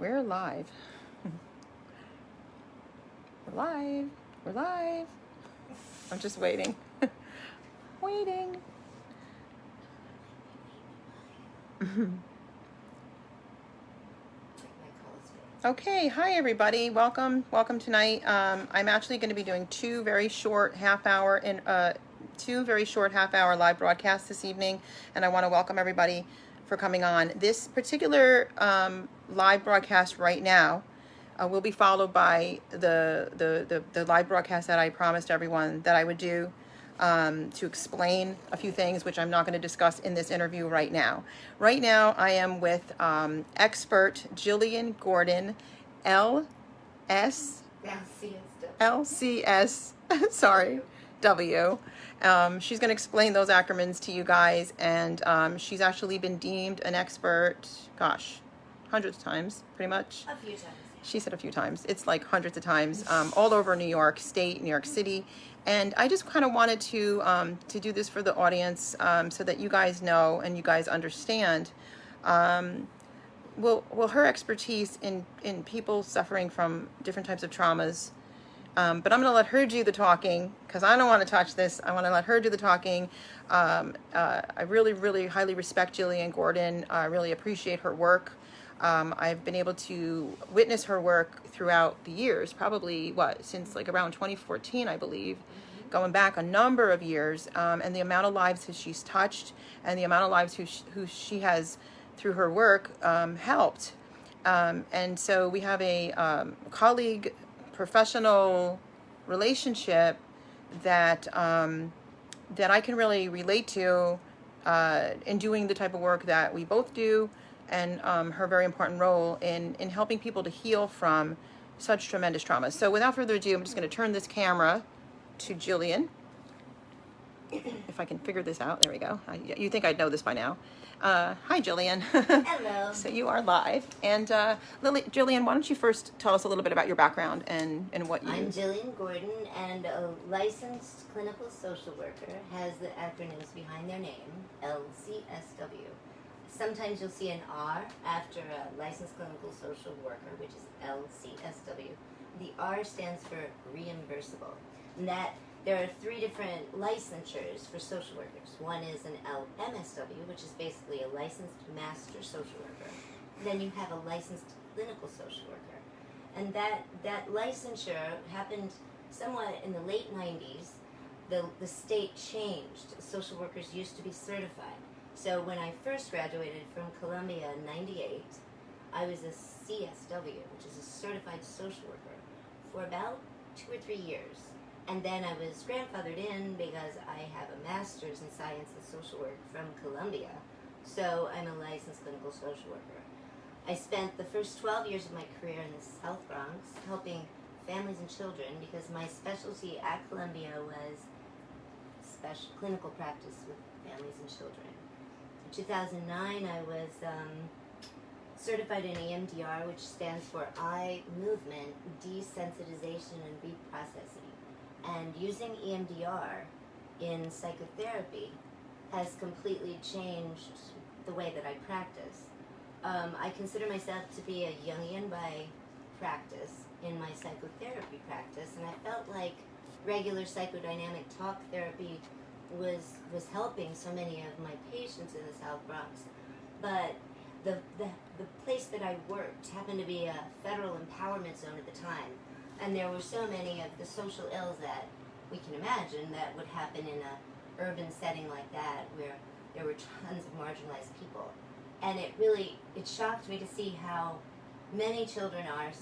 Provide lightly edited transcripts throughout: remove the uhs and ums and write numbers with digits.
We're live. We're live. We're live. I'm just waiting. Waiting. Okay, hi everybody. Welcome tonight. I'm actually going to be doing two very short half-hour live broadcasts this evening, and I want to welcome everybody for coming on. This particular live broadcast right now will be followed by the live broadcast that I promised everyone that I would do to explain a few things, which I'm not going to discuss in this interview right now. Right now, I am with expert Jillian Gordon, LCS, sorry, W. She's going to explain those acronyms to you guys, and she's actually been deemed an expert, gosh, hundreds of times, pretty much. A few times. She said a few times. It's like hundreds of times, all over New York State, New York City. And I just kind of wanted to do this for the audience so that you guys know and you guys understand. Well, her expertise in people suffering from different types of traumas. But I'm going to let her do the talking because I don't want to touch this. I want to let her do the talking. I really, really highly respect Jillian Gordon. I really appreciate her work. I've been able to witness her work throughout the years, probably since like around 2014, I believe, going back a number of years, and the amount of lives that she's touched and the amount of lives who she has through her work helped. And so we have a colleague, professional relationship that that I can really relate to in doing the type of work that we both do, and her very important role in helping people to heal from such tremendous traumas. So without further ado, I'm just going to turn this camera to Jillian. If I can figure this out. There we go. You think I'd know this by now. Hi, Jillian. Hello. So you are live. And Jillian, why don't you first tell us a little bit about your background and what you... I'm Jillian Gordon, and a licensed clinical social worker, has the acronyms behind their name, LCSW. Sometimes you'll see an R after a licensed clinical social worker, which is LCSW. The R stands for reimbursable. And that there are three different licensures for social workers. One is an LMSW, which is basically a licensed master social worker. Then you have a licensed clinical social worker. And that licensure happened somewhat in the late 90s. The state changed. Social workers used to be certified. So when I first graduated from Columbia in '98, I was a CSW, which is a certified social worker, for about 2 or 3 years. And then I was grandfathered in because I have a master's in science and social work from Columbia. So I'm a licensed clinical social worker. I spent the first 12 years of my career in the South Bronx helping families and children because my specialty at Columbia was clinical practice with families and children. In 2009, I was certified in EMDR, which stands for Eye Movement Desensitization and Reprocessing. And using EMDR in psychotherapy has completely changed the way that I practice. I consider myself to be a Jungian by practice in my psychotherapy practice, and I felt like regular psychodynamic talk therapy was helping so many of my patients in the South Bronx. But the place that I worked happened to be a federal empowerment zone at the time. And there were so many of the social ills that we can imagine that would happen in an urban setting like that, where there were tons of marginalized people. And it shocked me to see how many children are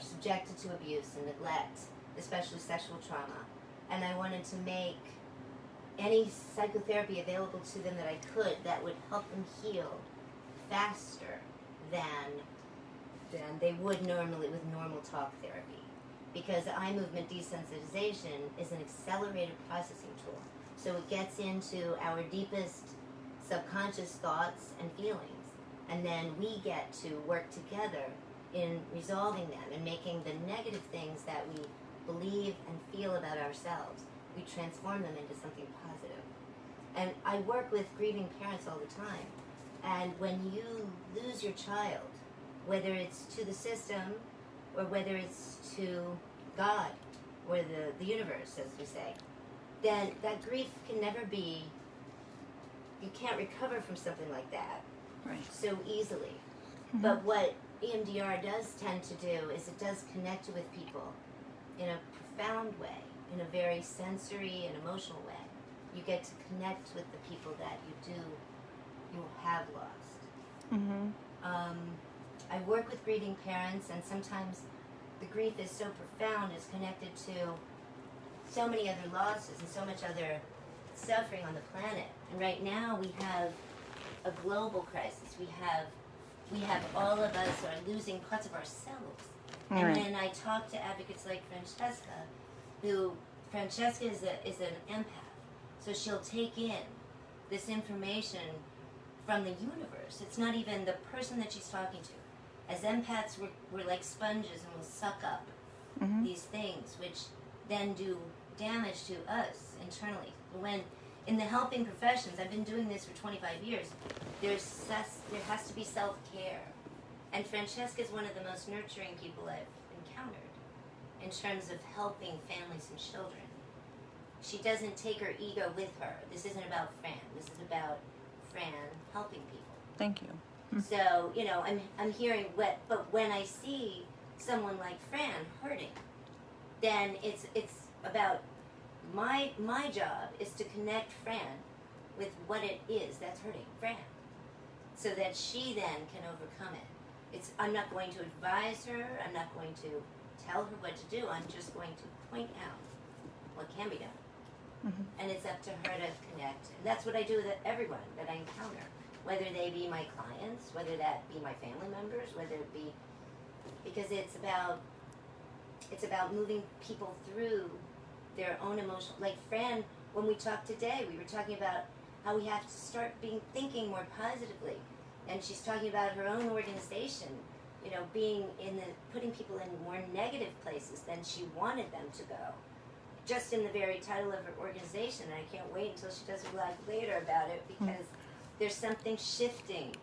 subjected to abuse and neglect, especially sexual trauma. And I wanted to make any psychotherapy available to them that I could that would help them heal faster than they would normally with normal talk therapy. Because eye movement desensitization is an accelerated processing tool. So it gets into our deepest subconscious thoughts and feelings. And then we get to work together in resolving them and making the negative things that we believe and feel about ourselves, we transform them into something positive. And I work with grieving parents all the time. And when you lose your child, whether it's to the system or whether it's to God or the universe, as we say, then that grief can never be, you can't recover from something like that so easily. But what EMDR does tend to do is it does connect with people in a profound way, in a very sensory and emotional way. You get to connect with the people that you have lost. I work with grieving parents, and sometimes the grief is so profound, it's connected to so many other losses and so much other suffering on the planet. And right now we have a global crisis. We have all of us are losing parts of ourselves. And when I talk to advocates like Francesca is an empath, so she'll take in this information from the universe. It's not even the person that she's talking to. As empaths, we're like sponges, and we'll suck up these things, which then do damage to us internally. When in the helping professions, I've been doing this for 25 years, there has to be self-care. And Francesca is one of the most nurturing people I've encountered in terms of helping families and children. She doesn't take her ego with her. This isn't about Fran. This is about Fran helping people. Thank you. So, I'm hearing but when I see someone like Fran hurting, then it's about my job is to connect Fran with what it is that's hurting Fran, so that she then can overcome it. I'm not going to advise her, I'm not going to tell her what to do, I'm just going to point out what can be done. And it's up to her to connect. And that's what I do with everyone that I encounter, whether they be my clients, whether that be my family members, whether it be, because it's about moving people through their own emotional, like Fran, when we talked today, we were talking about how we have to start thinking more positively. And she's talking about her own organization, being putting people in more negative places than she wanted them to go. Just in the very title of her organization, and I can't wait until she does a live later about it, because there's something shifting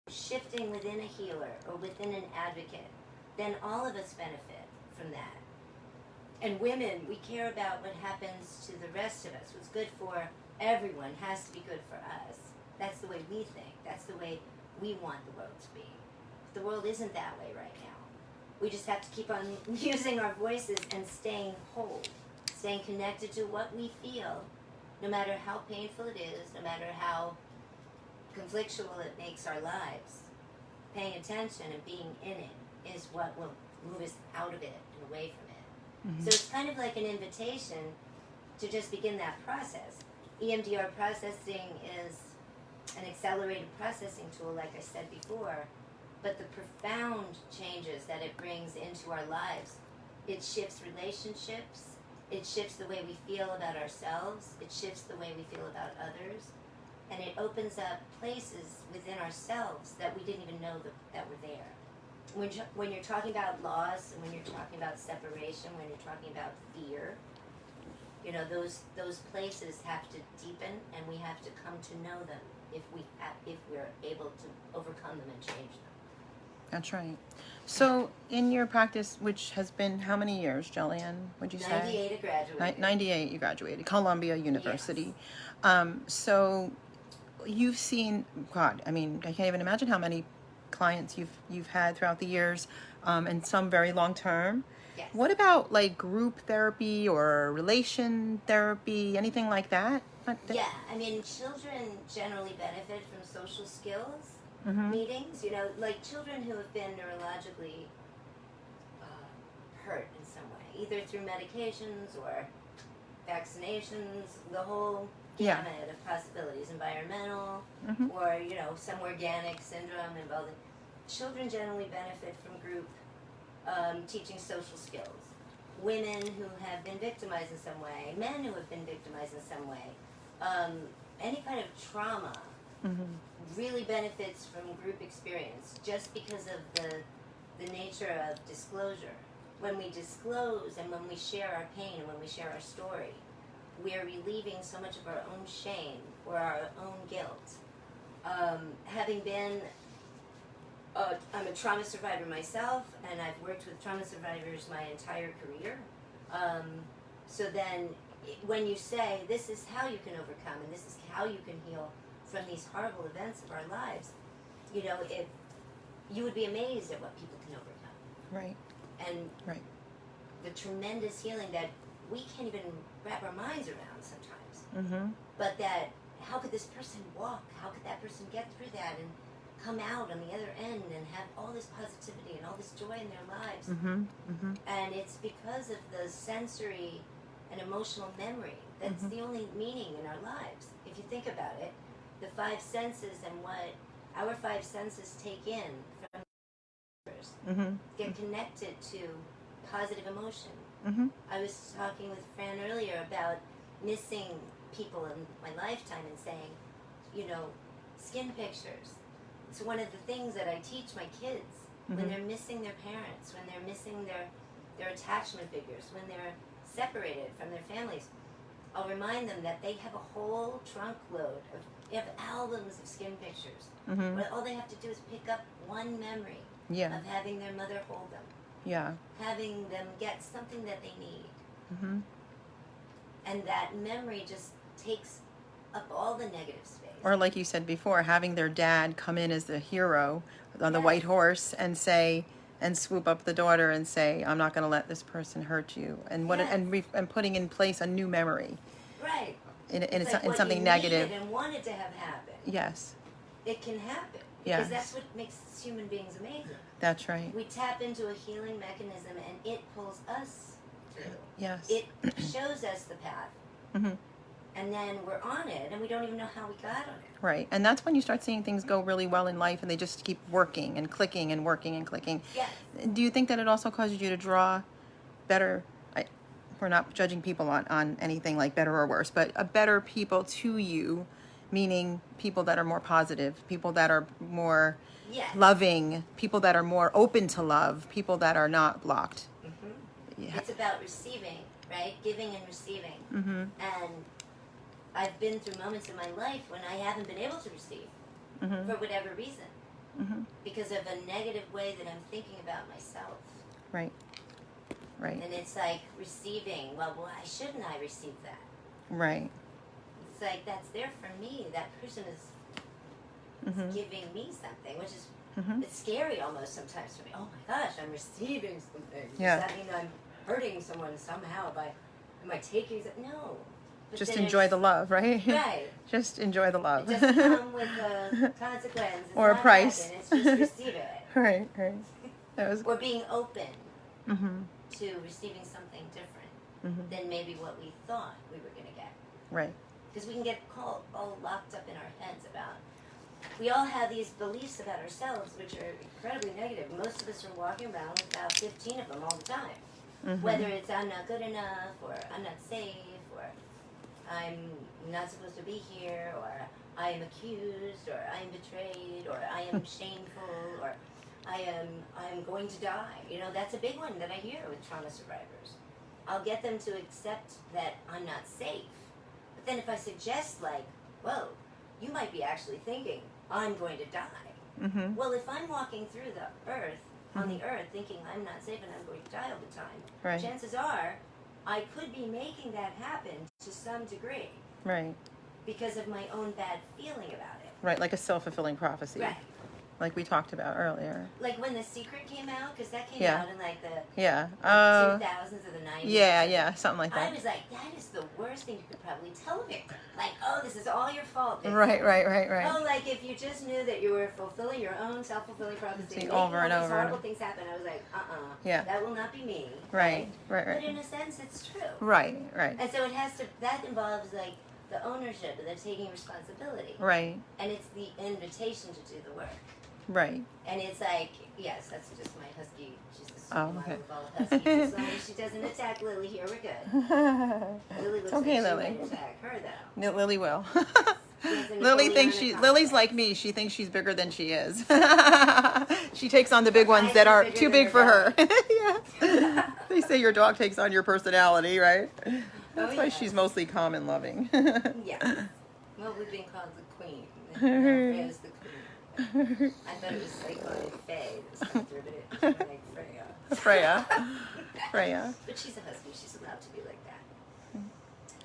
within a healer or within an advocate, then all of us benefit from that. And women, we care about what happens to the rest of us. What's good for everyone has to be good for us. That's the way we think. That's the way we want the world to be. But the world isn't that way right now. We just have to keep on using our voices and staying whole, staying connected to what we feel, no matter how painful it is, no matter how conflictual it makes our lives. Paying attention and being in it is what will move us out of it and away from it. So it's kind of like an invitation to just begin that process. EMDR processing is an accelerated processing tool, like I said before, but the profound changes that it brings into our lives, it shifts relationships, it shifts the way we feel about ourselves, it shifts the way we feel about others, and it opens up places within ourselves that we didn't even know that were there. When you're talking about loss, and when you're talking about separation, when you're talking about fear, those places have to deepen, and we have to come to know them if we're able to overcome them and change them. That's right. So in your practice, which has been how many years, Jillian, would you say? 98 I graduated. 98 you graduated, Columbia University. Yes. So you've seen, God, I mean, I can't even imagine how many clients you've had throughout the years, and some very long term. Yes. What about like group therapy or relation therapy, anything like that? Yeah, I mean, children generally benefit from social skills meetings. Like children who have been neurologically hurt in some way, either through medications or vaccinations, the whole gamut of possibilities, environmental or some organic syndrome involving. Children generally benefit from group teaching social skills. Women who have been victimized in some way, men who have been victimized in some way, any kind of trauma really benefits from group experience, just because of the nature of disclosure. When we disclose and when we share our pain and when we share our story, we are relieving so much of our own shame or our own guilt. Having been I'm a trauma survivor myself, and I've worked with trauma survivors my entire career. So then, when you say, this is how you can overcome, and this is how you can heal from these horrible events of our lives, you know, if you would be amazed at what people can overcome. Right. And Right. the tremendous healing that we can't even wrap our minds around sometimes. Mm-hmm. But that, how could this person walk? How could that person get through that and come out on the other end and have all this positivity and all this joy in their lives? Mm-hmm. Mm-hmm. And it's because of the sensory and emotional memory that's the only meaning in our lives. If you think about it, the five senses and what our five senses take in from others get connected to positive emotion. Mm-hmm. I was talking with Fran earlier about missing people in my lifetime and saying, you know, skin pictures. It's one of the things that I teach my kids when they're missing their parents, when they're missing their attachment figures, when they're separated from their families. I'll remind them that they have a whole trunk load of albums of skin pictures. Where all they have to do is pick up one memory of having their mother hold them. Yeah. Having them get something that they need. Mm-hmm. And that memory just takes up all the negative space. Or like you said before, having their dad come in as the hero on the white horse and say, and swoop up the daughter and say, I'm not going to let this person hurt you. And what and putting in place a new memory. Right. In what something you negative. needed and wanted to have happen. Yes. It can happen. Yes. Because that's what makes human beings amazing. That's right. We tap into a healing mechanism and it pulls us through. Yes. It shows us the path. Mm-hmm. And then we're on it and we don't even know how we got on it. Right. And that's when you start seeing things go really well in life and they just keep working and clicking and working and clicking. Yes. Do you think that it also causes you to draw better, we're not judging people on anything like better or worse, but a better people to you, meaning people that are more positive, people that are more loving, people that are more open to love, people that are not blocked? Yeah. It's about receiving, right? Giving and receiving. And I've been through moments in my life when I haven't been able to receive for whatever reason because of a negative way that I'm thinking about myself. Right. Right. And it's like receiving, well, why shouldn't I receive that? Right. It's like, that's there for me. That person is giving me something, which is it's scary almost sometimes for me. Oh my gosh, I'm receiving something. Yeah. Does that mean I'm hurting someone somehow by, am I taking something? No. But Just then enjoy the love, right? Right. Just enjoy the love. It doesn't come with a consequence. It's Or a not price. happen, it's just receive it. Right, right. That was Or being open to receiving something different than maybe what we thought we were going to get. right. Because we can get all locked up in our heads about, we all have these beliefs about ourselves which are incredibly negative. Most of us are walking around with about 15 of them all the time. Whether it's I'm not good enough, or I'm not safe, or I'm not supposed to be here, or I am accused, or I am betrayed, or I am shameful, or I am going to die. You know, that's a big one that I hear with trauma survivors. I'll get them to accept that I'm not safe. But then if I suggest, like, whoa, you might be actually thinking, I'm going to die. Well, if I'm walking through the earth, on the earth, thinking I'm not safe and I'm going to die all the time, chances are I could be making that happen to some degree. Right. Because of my own bad feeling about it. Right, like a self-fulfilling prophecy. Right. Like we talked about earlier. Like when The Secret came out, because that came Yeah. out in like the Yeah. 2000s or the 90s. Yeah, something like I that. was like, that is the worst thing you could probably tell a victim. Like, oh, this is all your fault. victim. Right. Oh, like if you just knew that you were fulfilling your own self-fulfilling prophecy, See, making over all and these over horrible and- things happen, I was like, Yeah. that will not be me. Right. But in a sense, it's true. Right. And so it has to, that involves like the ownership, the taking responsibility. Right. And it's the invitation to do the work. Right. And it's like, yes, that's just my husky. She's the Oh, supermodel okay. of all huskies. As long as she doesn't attack Lily here, we're good. Lily looks Okay, like Lily. she might attack her, though. No, Lily will. She has a Lily thinks Napoleonic Lily's complex. like me. She thinks she's bigger than she is. She takes on the big ones eyes that are are bigger too than big her for her. Yeah. They say your dog takes on your personality, right? That's why yeah. she's mostly calm and loving. Yeah. Well, we've been called the queen. Fran is the queen. I thought it was Cyclone Faye. It was after, but it was like Freya. Freya. Freya. But she's a husky. She's allowed to be like that.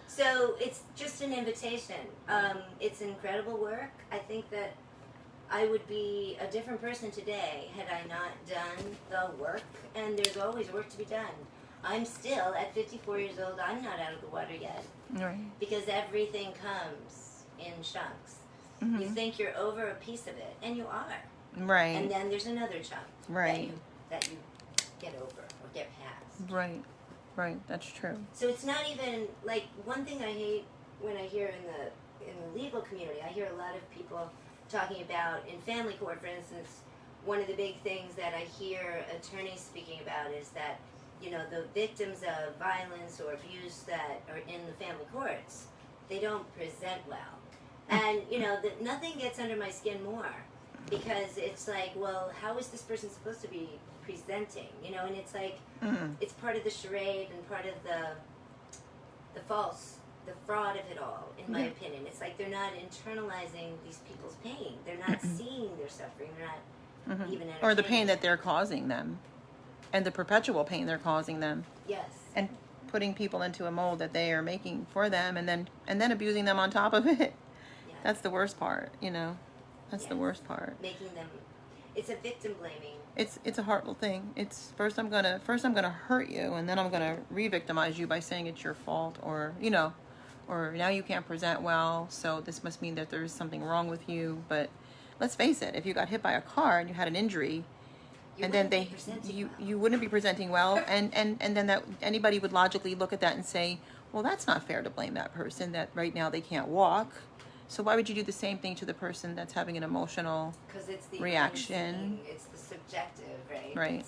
So it's just an invitation. It's incredible work. I think that I would be a different person today had I not done the work, and there's always work to be done. I'm still, at 54 years old, I'm not out of the water yet. Right. Because everything comes in chunks. Mm-hmm. You think you're over a piece of it, and you are. Right. And then there's another chunk Right. that you get over or get past. Right. Right. That's true. So it's not even, like, one thing I hate when I hear in the legal community, I hear a lot of people talking about, in family court, for instance, one of the big things that I hear attorneys speaking about is that, you know, the victims of violence or abuse that are in the family courts, they don't present well. And, you know, nothing gets under my skin more, because it's like, well, how is this person supposed to be presenting? You know, and it's like, it's part of the charade and part of the fraud of it all, in my opinion. It's like they're not internalizing these people's pain. They're not seeing their suffering. They're not even entertaining. Or the pain that they're causing them, and the perpetual pain they're causing them. Yes. And putting people into a mold that they are making for them, and then abusing them on top of it. Yeah. That's the worst part, you know. That's the Yes. worst part. Making them, it's a victim blaming. It's a horrible thing. It's first I'm gonna hurt you, and then I'm gonna re-victimize you by saying it's your fault, or you know, or now you can't present well, so this must mean that there's something wrong with you. But let's face it, if you got hit by a car and you had an injury, and then you wouldn't be presenting well, and then that anybody would logically look at that and say, well, that's not fair to blame that person that right now they can't walk. So why would you do the same thing to the person that's having an emotional reaction? Unseen, it's the subjective, right? Right.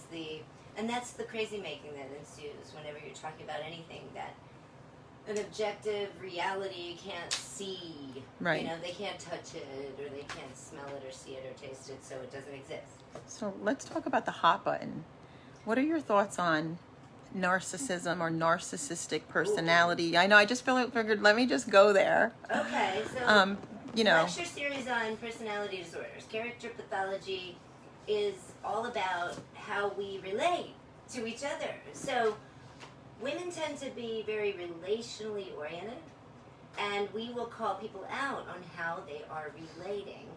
And that's the crazy making that ensues whenever you're talking about anything that an objective reality can't see. Right. You know, they can't touch it, or they can't smell it, or see it, or taste it, so it doesn't exist. So let's talk about the hot button. What are your thoughts on narcissism or narcissistic personality? Ooh. I know, I just figured, let me just go there. Okay, so you know, lecture series on personality disorders. Character pathology is all about how we relate to each other. So women tend to be very relationally oriented, and we will call people out on how they are relating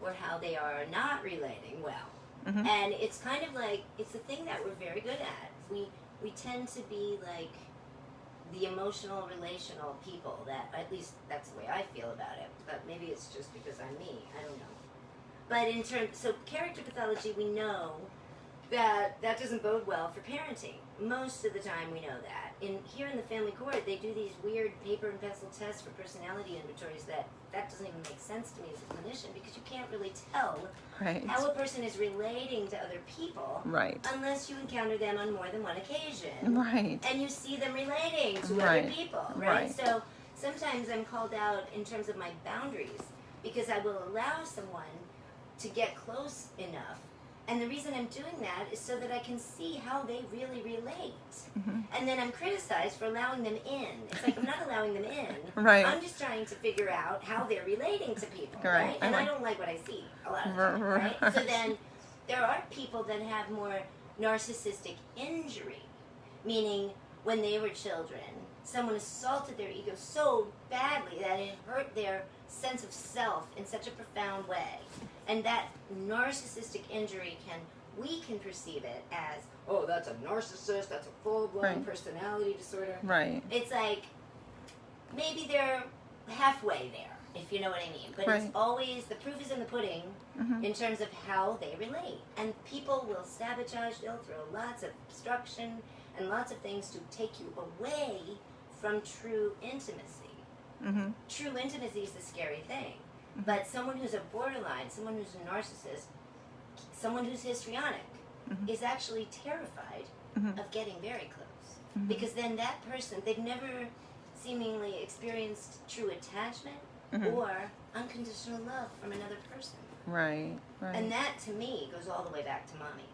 or how they are not relating well. Mm-hmm. And it's kind of like, it's a thing that we're very good at. We tend to be like the emotional, relational people. That, at least that's the way I feel about it. But maybe it's just because I'm me. I don't know. But so character pathology, we know that doesn't bode well for parenting. Most of the time we know that. Here in the family court, they do these weird paper and pencil tests for personality inventories that doesn't even make sense to me as a clinician, because you can't really tell how a person is relating to other people unless you encounter them on more than one occasion. And you see them relating to other people. So sometimes I'm called out in terms of my boundaries, because I will allow someone to get close enough. And the reason I'm doing that is so that I can see how they really relate. Mm-hmm. And then I'm criticized for allowing them in. It's like, I'm not allowing them in. I'm just trying to figure out how they're relating to people. And I don't like what I see a lot of the time. So then there are people that have more narcissistic injury, meaning when they were children, someone assaulted their ego so badly that it hurt their sense of self in such a profound way. And that narcissistic injury we can perceive it as, oh, that's a narcissist, that's a full-blown personality disorder. It's like, maybe they're halfway there, if you know what I mean. But it's always, the proof is in the pudding in terms of how they relate. And people will sabotage, they'll throw lots of obstruction and lots of things to take you away from true intimacy. True intimacy is the scary thing. But someone who's a borderline, someone who's a narcissist, someone who's histrionic, is actually terrified of getting very close. Because then that person, they've never seemingly experienced true attachment or unconditional love from another person. And that, to me, goes all the way back to mommy.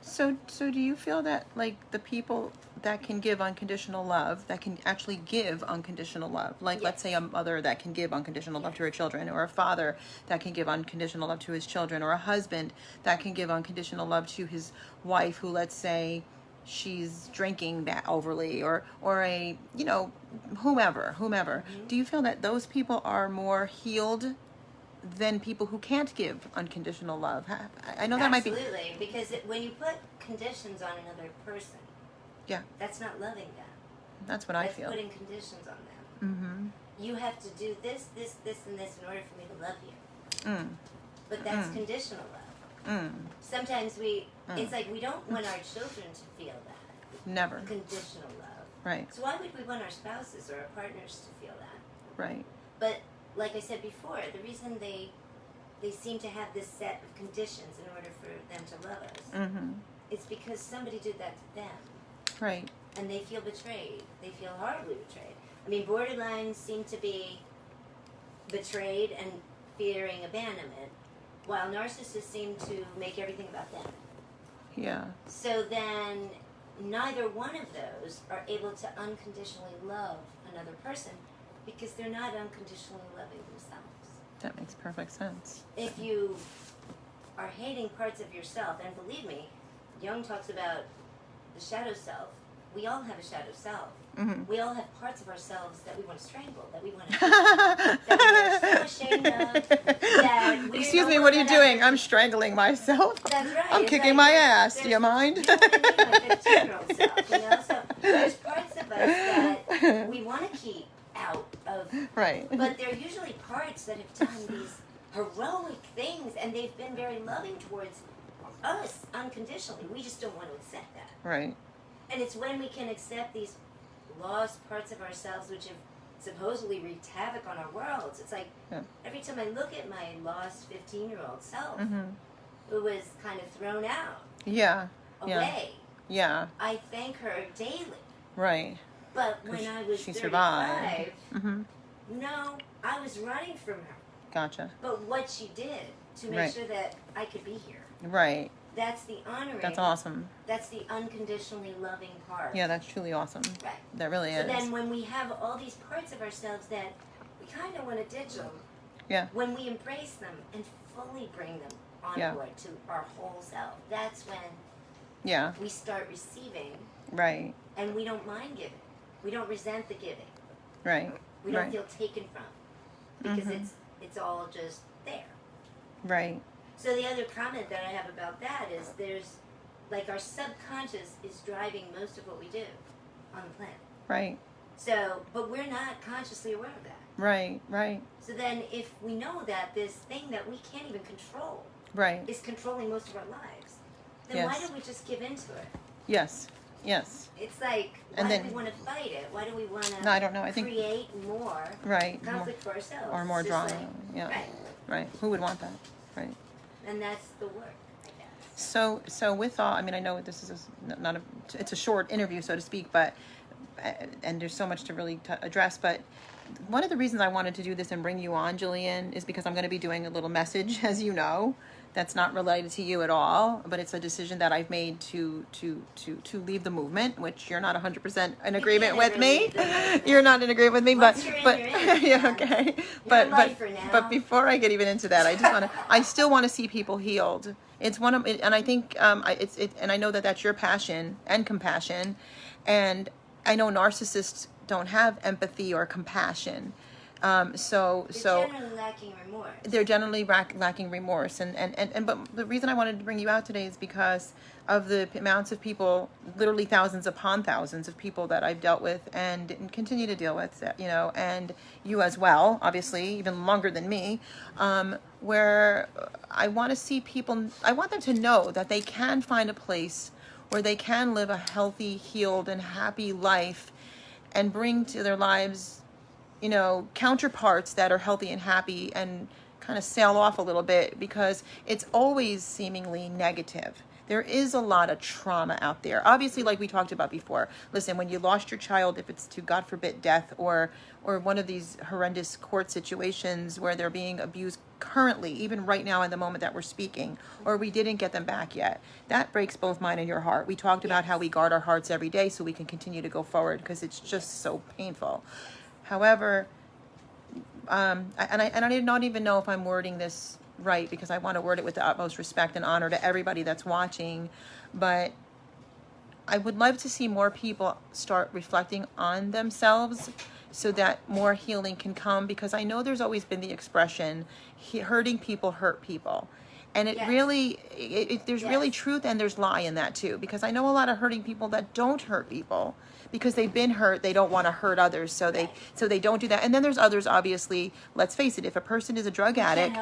So do you feel that, like, the people that can give unconditional love, that can actually give unconditional love, like, let's say a mother that can give unconditional love to her children, or a father that can give unconditional love to his children, or a husband that can give unconditional love to his wife who, let's say, she's drinking that overly, or a, you know, whomever. Do you feel that those people are more healed than people who can't give unconditional love? I know that might be... Absolutely, because when you put conditions on another person, Yeah. that's not loving them. That's what I feel. That's putting conditions on them. Mm-hmm. You have to do this, this, this, and this in order for me to love you. Mm. But that's conditional love. Mm. Sometimes it's like we don't want our children to feel that. Never. Conditional love. Right. So why would we want our spouses or our partners to feel that? Right. But like I said before, the reason they seem to have this set of conditions in order for them to love us, Mm-hmm. it's because somebody did that to them. Right. And they feel betrayed. They feel horribly betrayed. I mean, borderlines seem to be betrayed and fearing abandonment, while narcissists seem to make everything about them. Yeah. So then, neither one of those are able to unconditionally love another person because they're not unconditionally loving themselves. That makes perfect sense. If you are hating parts of yourself, and believe me, Jung talks about the shadow self. We all have a shadow self. Mm-hmm. We all have parts of ourselves that we want to strangle, that we want to that we are so ashamed of. That we Excuse me, what are you doing? I'm strangling myself. That's right. I'm It's kicking like, my ass. Do you mind? You know what I mean? My 15-year-old self, you know? So there's parts of us that we want to keep out of. Right. But they're usually parts that have done these heroic things, and they've been very loving towards us unconditionally. We just don't want to accept that. Right. And it's when we can accept these lost parts of ourselves which have supposedly wreaked havoc on our worlds. It's like every time I look at my lost 15-year-old self, who was kind of thrown out, away, I thank her daily. Right. But when I was she 35, survived. no, I was running from her. Gotcha. But what she did to make sure that I could be here. Right. That's the honoring. That's awesome. That's the unconditionally loving part. Yeah, that's truly awesome. Right. That really is. So then when we have all these parts of ourselves that we kind of want to ditch them, when we embrace them and fully bring them on board to our whole self, that's when we start receiving. Right. And we don't mind giving. We don't resent the giving. Right. We don't feel taken from because it's all just there. Right. So the other comment that I have about that is there's, like, our subconscious is driving most of what we do on the planet. Right. So, but we're not consciously aware of that. Right, right. So then if we know that this thing that we can't even control is controlling most of our lives, then why don't we just give into it? Yes, yes. It's like, why do we want to fight it? Why do we want to I don't know. I think create more conflict for ourselves? Or more drama. Like, Right. Who would want that? Right. And that's the work, I guess. So with all, I mean, I know this is it's a short interview, so to speak, but, and there's so much to really address, but one of the reasons I wanted to do this and bring you on, Jillian, is because I'm going to be doing a little message, as you know, that's not related to you at all, but it's a decision that I've made to leave the movement, which you're not 100% in agreement with me. You're not in agreement with me, but yeah, okay. But before I get even into that, I still want to see people healed. It's one of, and I think and I know that that's your passion and compassion, and I know narcissists don't have empathy or compassion. So they're generally lacking remorse. They're generally lacking remorse, and but the reason I wanted to bring you out today is because of the amounts of people, literally thousands upon thousands of people that I've dealt with and continue to deal with, you know, and you as well, obviously, even longer than me, where I want to see people, I want them to know that they can find a place where they can live a healthy, healed, and happy life and bring to their lives, you know, counterparts that are healthy and happy, and kind of sail off a little bit, because it's always seemingly negative. There is a lot of trauma out there. Obviously, like we talked about before, listen, when you lost your child, if it's to, God forbid, death or one of these horrendous court situations where they're being abused currently, even right now in the moment that we're speaking, or we didn't get them back yet, that breaks both mine and your heart. We talked about how we guard our hearts every day so we can continue to go forward because it's just so painful. However, I did not even know if I'm wording this right because I want to word it with the utmost respect and honor to everybody that's watching, but I would love to see more people start reflecting on themselves so that more healing can come, because I know there's always been the expression, hurting people hurt people. And it really, there's really truth and there's lie in that too, because I know a lot of hurting people that don't hurt people because they've been hurt. They don't want to hurt others, so they don't do that. And then there's others, obviously. Let's face it: if a person is a drug addict,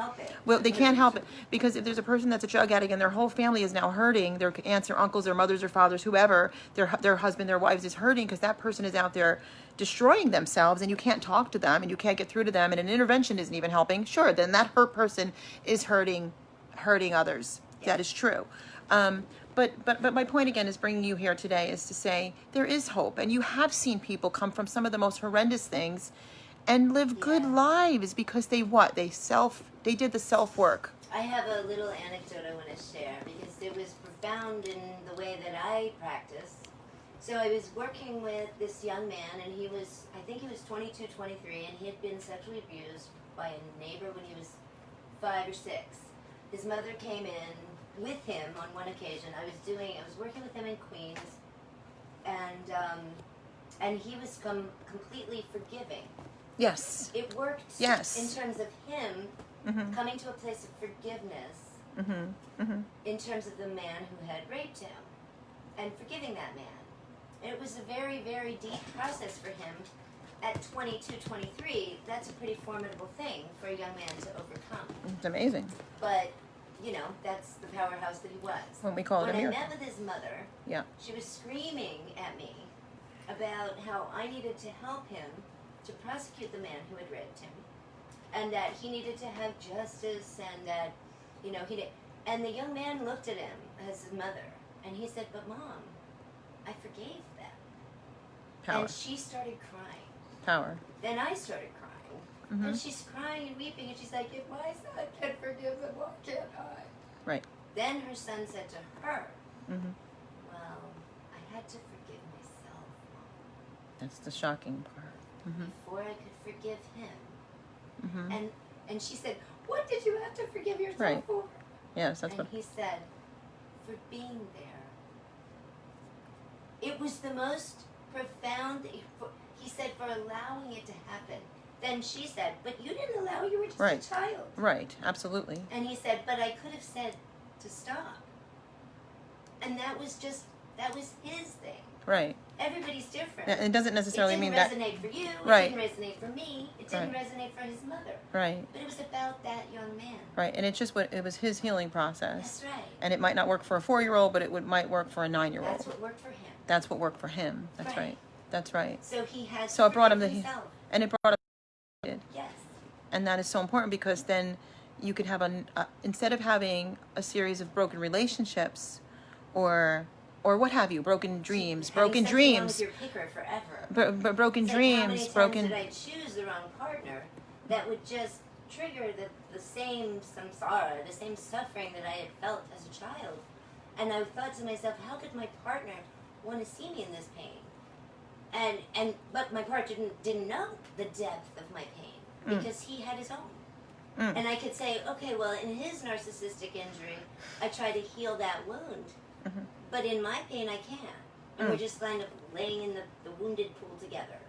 well, they can't help it, because if there's a person that's a drug addict and their whole family is now hurting, their aunts or uncles, their mothers or fathers, whoever, their husband, their wives is hurting because that person is out there destroying themselves, and you can't talk to them and you can't get through to them, and an intervention isn't even helping. Sure, then that hurt person is hurting others. That is true. But my point again is bringing you here today is to say there is hope, and you have seen people come from some of the most horrendous things and live good lives because they did the self work. I have a little anecdote I want to share because it was profound in the way that I practice. So I was working with this young man, and I think he was 22, 23, and he had been sexually abused by a neighbor when he was 5 or 6. His mother came in with him on one occasion. I was working with him in Queens, and he was completely forgiving. Yes. It worked. Yes. In terms of him coming to a place of forgiveness, in terms of the man who had raped him, and forgiving that man. And it was a very, very deep process for him. At 22, 23, that's a pretty formidable thing for a young man to overcome. It's amazing. But, that's the powerhouse that he was. When we call it a miracle. When I met with his mother, she was screaming at me about how I needed to help him to prosecute the man who had raped him, and that he needed to have justice, and that, he did. And the young man looked at him as his mother, and he said, "But Mom, I forgave them." Power. And she started crying. Power. Then I started crying. And she's crying and weeping, and she's like, "If my son can forgive them, why can't I?" Right. Then her son said to her, "Well, I had to forgive myself, Mom." That's the shocking part. Before I could forgive him. And she said, "What did you have to forgive yourself for?" Yes, that's and he said, "For being there." It was the most profound. He said, "For allowing it to happen." Then she said, "But you didn't allow, you were just a child." Right, absolutely. And he said, "But I could have said to stop." And that was his thing. Right. Everybody's different. It doesn't necessarily mean that. It didn't resonate for you. Right. It didn't resonate for me. It didn't resonate for his mother. Right. But it was about that young man. Right, and it was his healing process. That's right. And it might not work for a 4-year-old, but might work for a 9-year-old. That's what worked for him. That's what worked for him. That's right. That's right. So he had. So it brought him himself. And it brought him. Yes. And that is so important, because then you could have instead of having a series of broken relationships, or what have you, broken dreams, broken dreams. With your picker forever. Broken dreams, broken. How many times did I choose the wrong partner that would just trigger the same samsara, the same suffering that I had felt as a child? And I thought to myself, how could my partner want to see me in this pain? But my partner didn't know the depth of my pain, because he had his own. And I could say, okay, well, in his narcissistic injury, I try to heal that wound. But in my pain, I can't. And we're just kind of laying in the wounded pool together.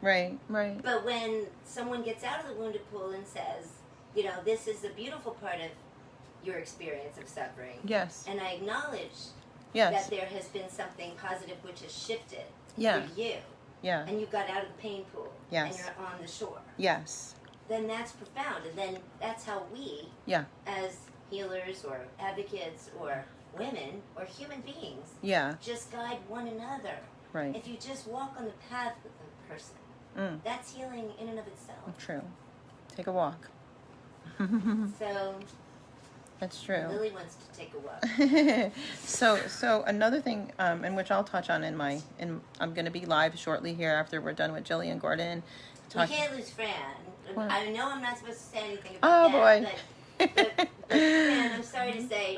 Right, right. But when someone gets out of the wounded pool and says, this is the beautiful part of your experience of suffering. Yes. And I acknowledge yes. that there has been something positive which has shifted yeah. for you. Yeah. And you got out of the pain pool. Yes. And you're on the shore. Yes. Then that's profound. And then that's how we, as healers or advocates or women or human beings, just guide one another. Right. If you just walk on the path with the person, that's healing in and of itself. True. Take a walk. So, That's true. Lily wants to take a walk. So another thing, in which I'll touch on I'm going to be live shortly here after we're done with Jillian Gordon. You can't lose Fran. What? I know I'm not supposed to say anything about boy. but Fran, I'm sorry to say.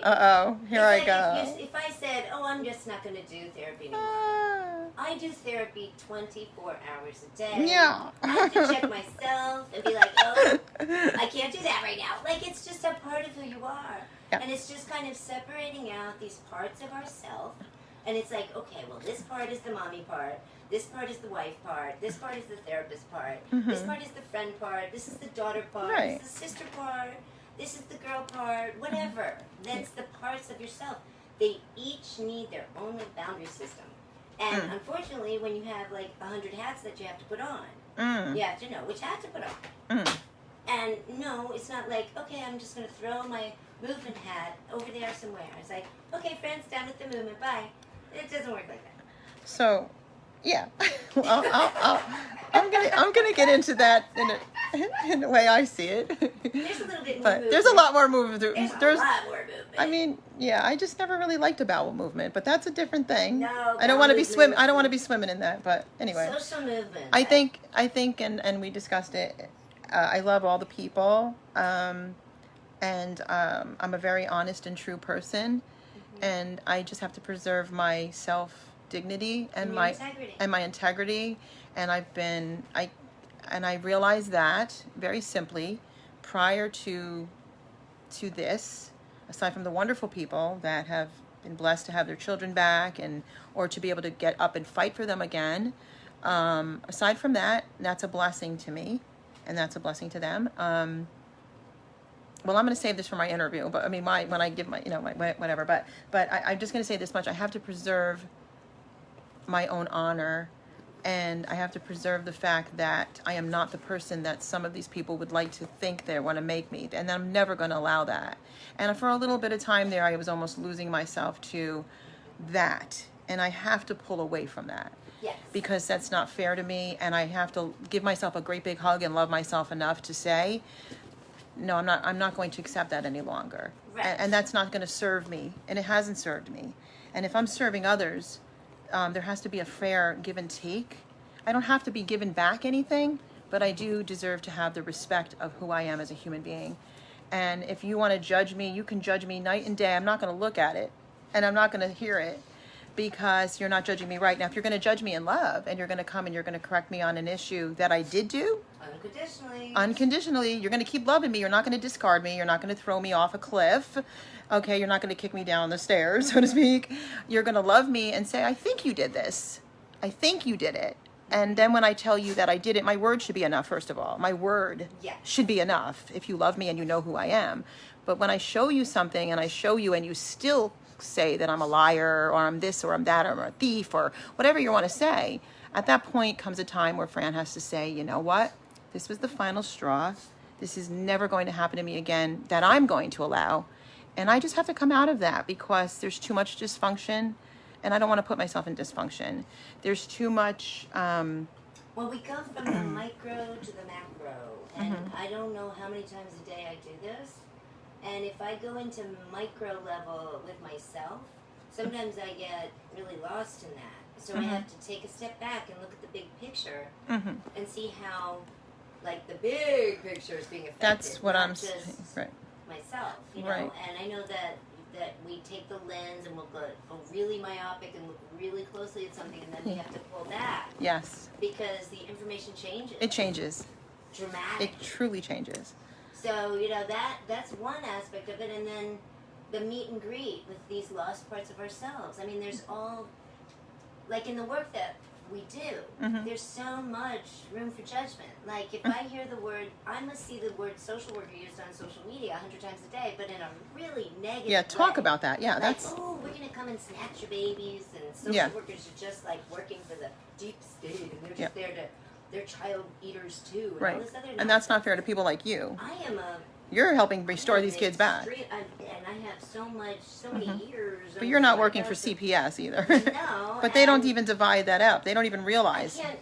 Here I go. If I said, I'm just not going to do therapy anymore. I do therapy 24 hours a day. Yeah. I have to check myself and be like, I can't do that right now. Like, it's just a part of who you are. Yeah. And it's just kind of separating out these parts of ourselves. And it's like, okay, well, this part is the mommy part. This part is the wife part. This part is the therapist part. This part is the friend part. This is the daughter part. Right. This is the sister part. This is the girl part. Whatever. That's the parts of yourself. They each need their own boundary system. And unfortunately, when you have like 100 hats that you have to put on, you have to know which hat to put on. And no, it's not like, okay, I'm just going to throw my movement hat over there somewhere. It's like, okay, friends, down with the movement, bye. It doesn't work like that. So, yeah, well, I'm gonna get into that in the way I see it. There's a little bit more but movement. There's a lot more movement. There's a lot more movement. I mean, yeah, I just never really liked a bowel movement, but that's a different thing. No, I don't want to be swim. I don't want to be swimming in that. But anyway, social movement. I think, and we discussed it. I love all the people, and I'm a very honest and true person, and I just have to preserve my self-dignity and my integrity. And I realized that very simply prior to this, aside from the wonderful people that have been blessed to have their children back or to be able to get up and fight for them again. Aside from that, that's a blessing to me, and that's a blessing to them. Well, I'm going to save this for my interview, but I mean, when I give my whatever. But I'm just going to say this much: I have to preserve my own honor, and I have to preserve the fact that I am not the person that some of these people would like to think they want to make me, and I'm never going to allow that. And for a little bit of time there, I was almost losing myself to that, and I have to pull away from that. Yes. Because that's not fair to me, and I have to give myself a great big hug and love myself enough to say, no, I'm not going to accept that any longer. Right. And that's not going to serve me, and it hasn't served me. And if I'm serving others, there has to be a fair give and take. I don't have to be given back anything, but I do deserve to have the respect of who I am as a human being. And if you want to judge me, you can judge me night and day. I'm not going to look at it, and I'm not going to hear it, because you're not judging me right. Now, if you're going to judge me in love, and you're going to come and you're going to correct me on an issue that I did do, unconditionally, you're going to keep loving me. You're not going to discard me. You're not going to throw me off a cliff. Okay, you're not going to kick me down the stairs, so to speak. You're going to love me and say, I think you did this. I think you did it. And then when I tell you that I did it, my word should be enough, first of all. My word should be enough if you love me and you know who I am. But when I show you something and I show you and you still say that I'm a liar, or I'm this, or I'm that, or I'm a thief, or whatever you want to say, at that point comes a time where Fran has to say, you know what? This was the final straw. This is never going to happen to me again, that I'm going to allow. And I just have to come out of that, because there's too much dysfunction, and I don't want to put myself in dysfunction. There's too much... Well, we go from the micro to the macro, and I don't know how many times a day I do this. And if I go into micro level with myself, sometimes I get really lost in that. So I have to take a step back and look at the big picture and see how, like, the big picture is being affected. That's what I'm saying. Right. Myself, you know, Right. and I know that we take the lens and we'll go really myopic and look really closely at something, and then we have to pull back. Yes. Because the information changes. It changes. Dramatic. It truly changes. So, you know, that's one aspect of it, and then the meet and greet with these lost parts of ourselves. I mean, there's all, like in the work that we do, there's so much room for judgment. Like, if I hear the word, I must see the word social worker used on social media 100 times a day, but in a really negative Yeah, talk way. about that. Yeah, Like, that's... oh, we're going to come and snatch your babies, and social workers are just like working for the deep state, and they're just there to, they're child eaters too, and all this other nonsense. And that's not fair to people like you. I am You're helping restore these kids back. And I have so many years. But you're not working for CPS either. No. But they don't even divide that up. They don't even realize. I can't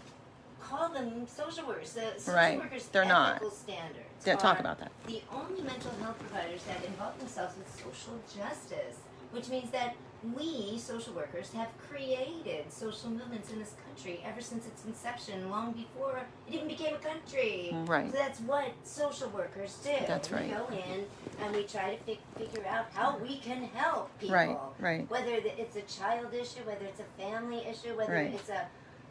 call them social workers. The social Right. workers' They're not. ethical standards talk about that. The only mental health providers that involve themselves with social justice, which means that we, social workers, have created social movements in this country ever since its inception, long before it even became a country. Right. So that's what social workers do. That's right. We go in and we try to figure out how we can help people. Right, right. Whether it's a child issue, whether it's a family issue, whether Right. it's a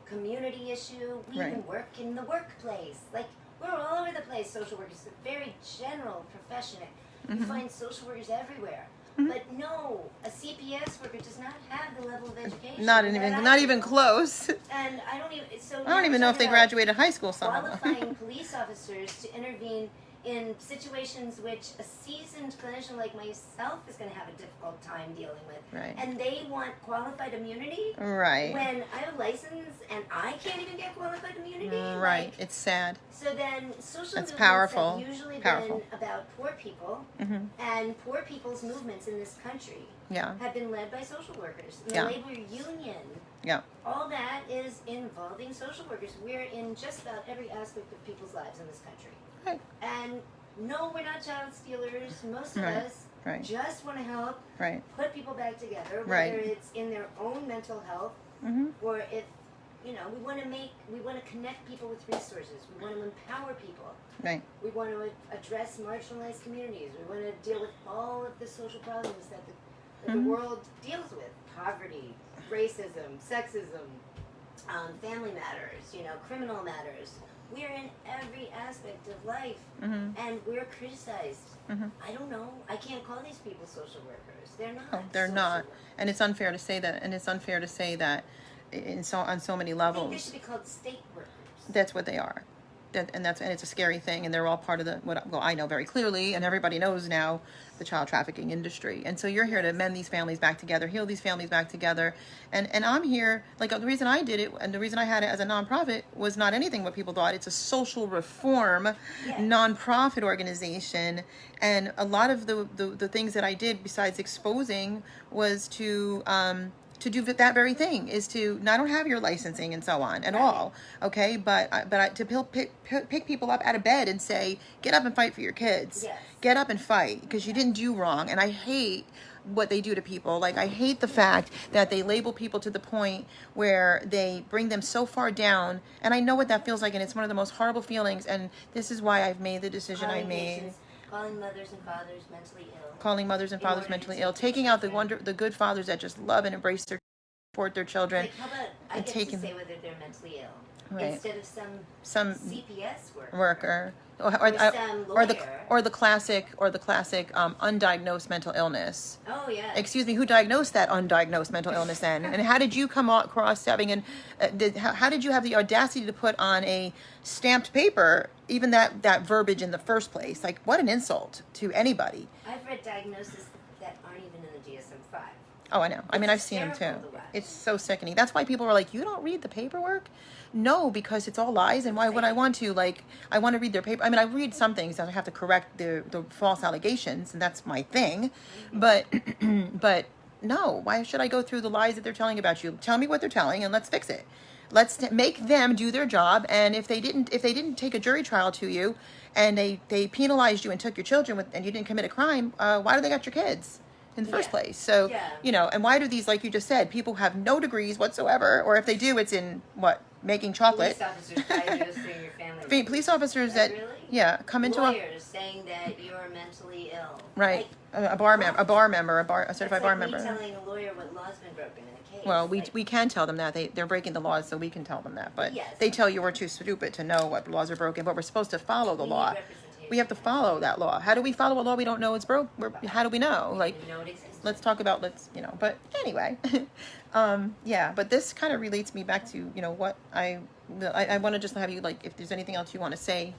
community issue. We Right. even work in the workplace. Like, we're all over the place, social workers. It's a very general profession. You find social workers everywhere. But no, a CPS worker does not have the level of education. Not even close. And I don't even. So I don't even know if they graduated high school. Some of them. Qualifying police officers to intervene in situations which a seasoned clinician like myself is going to have a difficult time dealing with. Right. And they want qualified immunity. Right. When I have a license and I can't even get qualified immunity. Right. Like, It's sad. so then social That's movements powerful. have usually Powerful. been about poor people, and poor people's movements in this country Yeah. have been led by social workers. And Yeah. the labor union, Yeah. all that is involving social workers. We're in just about every aspect of people's lives in this country. Right. And no, we're not child stealers. Most of Right. us Right. just want to help Right. put people back together, whether Right. it's in their own mental health or if, we want to connect people with resources. We want to empower people. Right. We want to address marginalized communities. We want to deal with all of the social problems that the world deals with: poverty, racism, sexism, family matters, criminal matters. We're in every aspect of life, and we're criticized. I don't know. I can't call these people social workers. They're not. Oh, they're social not. workers. And it's unfair to say that. And it's unfair to say that on so many I think they levels. should be called state workers. That's what they are. And it's a scary thing, and they're all part of I know very clearly, and everybody knows now, the child trafficking industry. And so you're here to mend these families back together, heal these families back together. And I'm here, like, the reason I did it and the reason I had it as a nonprofit was not anything what people thought. It's a social reform nonprofit organization, and a lot of the things that I did besides exposing was to do that very thing, is to, I don't have your licensing and so on at all, okay, but to pick people up out of bed and say, get up and fight for your kids. Yes. Get up and fight, because you didn't do wrong. And I hate what they do to people. Like, I hate the fact that they label people to the point where they bring them so far down, and I know what that feels like, and it's one of the most horrible feelings, and this is why I've made the decision I made. Calling mothers and fathers mentally ill. Calling mothers and fathers mentally ill, taking out the good fathers that just love and embrace their, support their children. Like, how about I get to say whether they're mentally ill instead of some CPS worker or some lawyer. the classic undiagnosed mental illness. Oh yeah. Excuse me, who diagnosed that undiagnosed mental illness then? And how did you come across having how did you have the audacity to put on a stamped paper even that verbiage in the first place? Like, what an insult to anybody. I've read diagnoses that aren't even in the DSM-5. Oh, I know. I mean, I've seen them too. It's so sickening. That's why people are like, you don't read the paperwork? No, because it's all lies. And why would I want to? Like, I want to read their paper. I mean, I read some things that I have to correct the false allegations, and that's my thing. But no, why should I go through the lies that they're telling about you? Tell me what they're telling, and let's fix it. Let's make them do their job. And if they didn't take a jury trial to you, and they penalized you and took your children and you didn't commit a crime, why do they got your kids in the first place? So, and why do these, like you just said, people have no degrees whatsoever, or if they do, it's in making chocolate. Police officers diagnosing your family. Police officers that really? Come into lawyers saying that you're mentally ill. Right. Like, a certified bar member. Me telling a lawyer what law's been broken in a case. Well, we can tell them that they're breaking the laws, so we can tell them that. But they tell you we're too stupid to know what laws are broken, but we're supposed to follow the law. We have to follow that law. How do we follow a law we don't know it's broke? How do we know? Like, let's talk about But anyway, But this kind of relates me back to what I want to just have you, like, if there's anything else you want to say,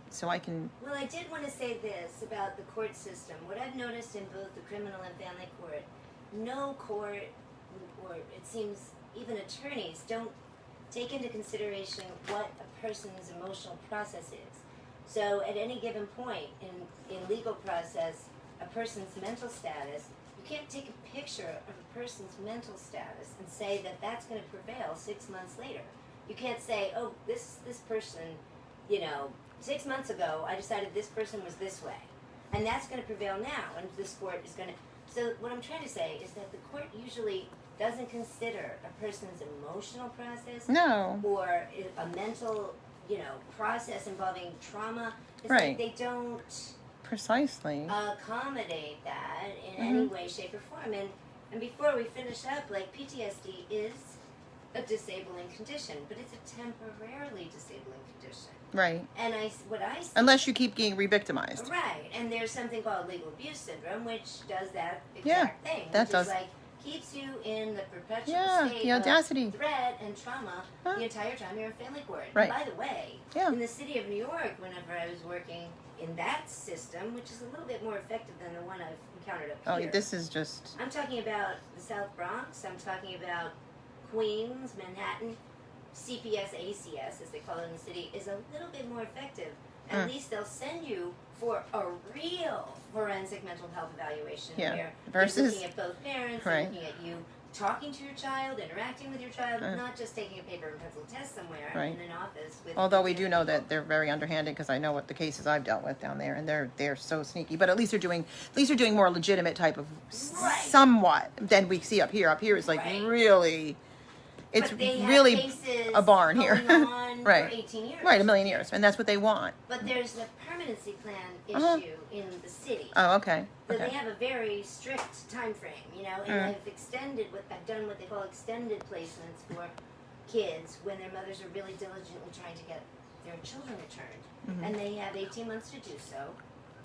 so I can. Well, I did want to say this about the court system. What I've noticed in both the criminal and family court, no court, or it seems even attorneys, don't take into consideration what a person's emotional process is. So at any given point in legal process, a person's mental status, you can't take a picture of a person's mental status and say that that's going to prevail 6 months later. You can't say, oh, this person, 6 months ago, I decided this person was this way. And that's going to prevail now, and this court is going to... So what I'm trying to say is that the court usually doesn't consider a person's emotional process No. or a mental, process involving trauma. It's Right. like they don't Precisely. accommodate that in any way, shape, or form. And before we finish up, like, PTSD is a disabling condition, but it's a temporarily disabling condition. Right. And what I see, Unless you keep getting re-victimized. right, and there's something called legal abuse syndrome, which does that exact thing. that which does. is like keeps you in the perpetual state the audacity. of threat and trauma the entire time you're in family court. Right. And by the way, in the city of New York, whenever I was working in that system, which is a little bit more effective than the one I've encountered up here. Oh, this is just... I'm talking about the South Bronx. I'm talking about Queens, Manhattan. CPS, ACS, as they call it in the city, is a little bit more effective. At least they'll send you for a real forensic mental health evaluation where Versus... they're looking at both parents, Right. they're looking at you talking to your child, interacting with your child, not just taking a paper and pencil test somewhere in an office. With Although we do know that they're very underhanded, because I know what the cases I've dealt with down there, and they're so sneaky. But at least they're doing more legitimate type of somewhat than we see up here. Up here is like really, it's really a barn here, right? For 18 years. Right, a million years, and that's what they want. But there's a permanency plan issue in the city. Oh, okay. So they have a very strict time frame, and I've extended I've done what they call extended placements for kids when their mothers are really diligently trying to get their children returned. And they have 18 months to do so,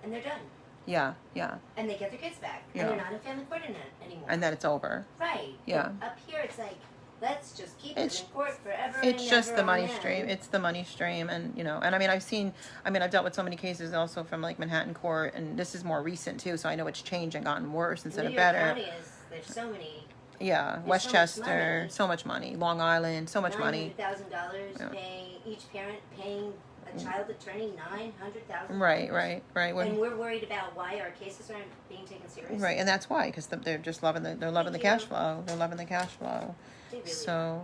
and they're done. Yeah, yeah. And they get their kids back, and they're not in family court anymore. And then it's over. Right. Yeah. But up here, it's like, let's just keep it in court forever. It's just the money stream. It's the money stream, and and I mean, I've dealt with so many cases also from like Manhattan court, and this is more recent too, so I know it's changed and gotten worse instead of better. New York County there's so many. Yeah, Westchester, so much money. Long Island, so much money. $900,000 paying each parent paying a child attorney $900,000. Right. And we're worried about why our cases aren't being taken seriously. Right, and that's why, because they're just loving the cash flow. They're loving the cash flow. They really so,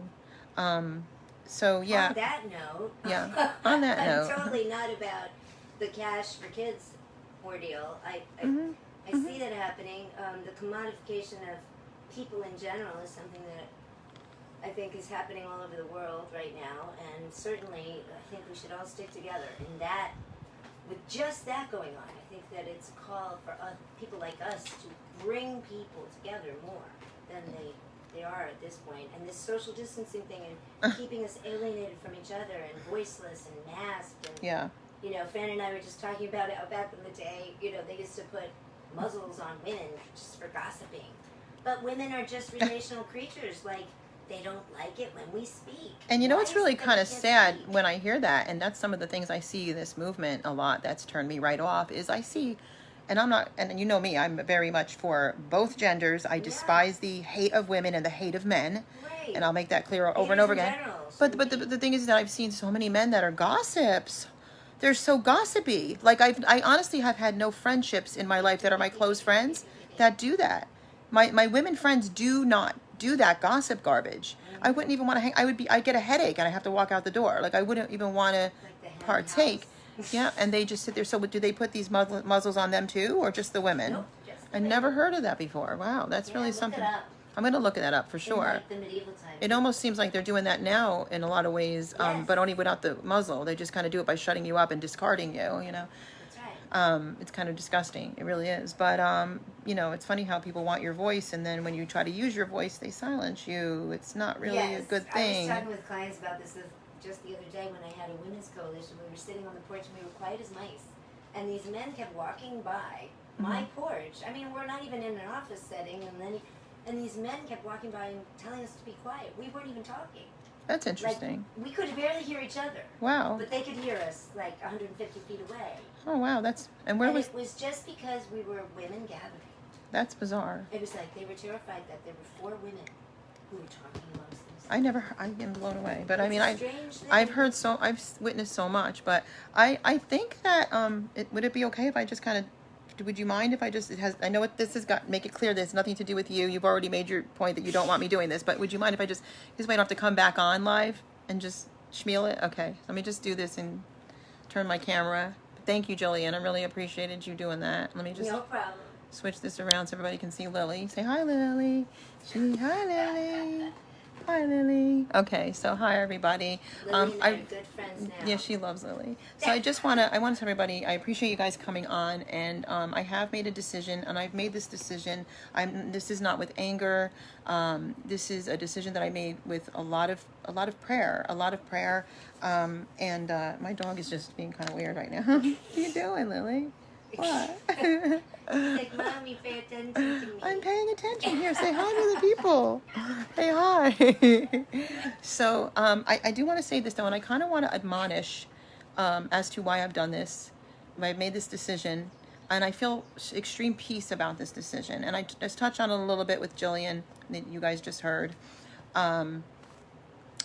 so yeah. On that note. Yeah. On that note. I'm totally not about the cash for kids ordeal. I see that happening. The commodification of people in general is something that I think is happening all over the world right now, and certainly I think we should all stick together in that. With just that going on, I think that it's a call for people like us to bring people together more than they are at this point. And this social distancing thing and keeping us alienated from each other and voiceless and masked. And, Fran and I were just talking about it back in the day. They used to put muzzles on women just for gossiping. But women are just relational creatures. Like, they don't like it when we speak. And it's really kind of sad when I hear that, and that's some of the things I see in this movement a lot that's turned me right off, is I see, and I'm not, and you know me, I'm very much for both genders. I despise the hate of women and the hate of men. Right. And I'll make that clear over and over again. But the thing is that I've seen so many men that are gossips. They're so gossipy. Like, I honestly have had no friendships in my life that are my close friends that do that. My women friends do not do that gossip garbage. I wouldn't even want to hang. I'd get a headache and I have to walk out the door. Like, I wouldn't even want to partake. Yeah, and they just sit there. So do they put these muzzles on them too, or just the women? Nope, just the I women. never heard of that before. Wow, that's really something. Look it up. I'm going to look that up for sure. In, like, the medieval times. It almost seems like they're doing that now in a lot of ways, but only without the muzzle. They just kind of do it by shutting you up and discarding you, That's right. It's kind of disgusting. It really is. But, it's funny how people want your voice, and then when you try to use your voice, they silence you. It's not really a good thing. I was talking with clients about this just the other day when I had a women's coalition. We were sitting on the porch and we were quiet as mice. And these men kept walking by my porch. I mean, we're not even in an office setting. And these men kept walking by and telling us to be quiet. We weren't even talking. That's interesting. Like, we could barely hear each other. Wow. But they could hear us like 150 feet away. Oh, wow. It was just because we were women gathering. That's bizarre. It was like they were terrified that there were 4 women who were talking amongst themselves. I've been blown away. But It's I mean, a strange thing. I've witnessed so much. But I think that, would it be okay if I just kind of, would you mind if I just, I know what this has got, make it clear that it's nothing to do with you. You've already made your point that you don't want me doing this, but would you mind if I just wait, I don't have to come back on live and just schmeal it? Okay. Let me just do this and turn my camera. Thank you, Jillian. I really appreciated you doing that. Let me just No problem. switch this around so everybody can see Lily. Say hi, Lily. Hi, Lily. Hi, Lily. Okay, so hi, everybody. Lily and I are good friends now. Yeah, she loves Lily. So I want to tell everybody, I appreciate you guys coming on, and I have made a decision, and I've made this decision. This is not with anger. This is a decision that I made with a lot of prayer, and my dog is just being kind of weird right now. What are you doing, Lily? What? Like, Mommy, pay attention to me. I'm paying attention here. Say hi to the people. Hey, hi. So I do want to say this, though, and I kind of want to admonish as to why I've done this, why I've made this decision, and I feel extreme peace about this decision. And I just touched on it a little bit with Jillian that you guys just heard. And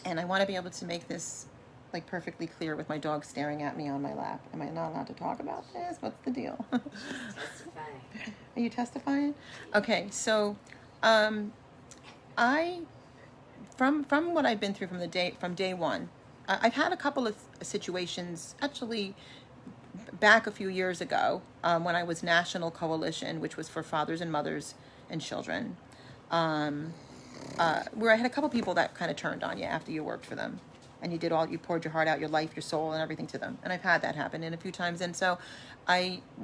I want to be able to make this like perfectly clear with my dog staring at me on my lap. Am I not allowed to talk about this? What's the deal? Testifying. Are you testifying? Okay, so from what I've been through from day one, I've had a couple of situations actually back a few years ago when I was National Coalition, which was for fathers and mothers and children, where I had a couple people that kind of turned on you after you worked for them. And you poured your heart out, your life, your soul, and everything to them. And I've had that happen in a few times. And so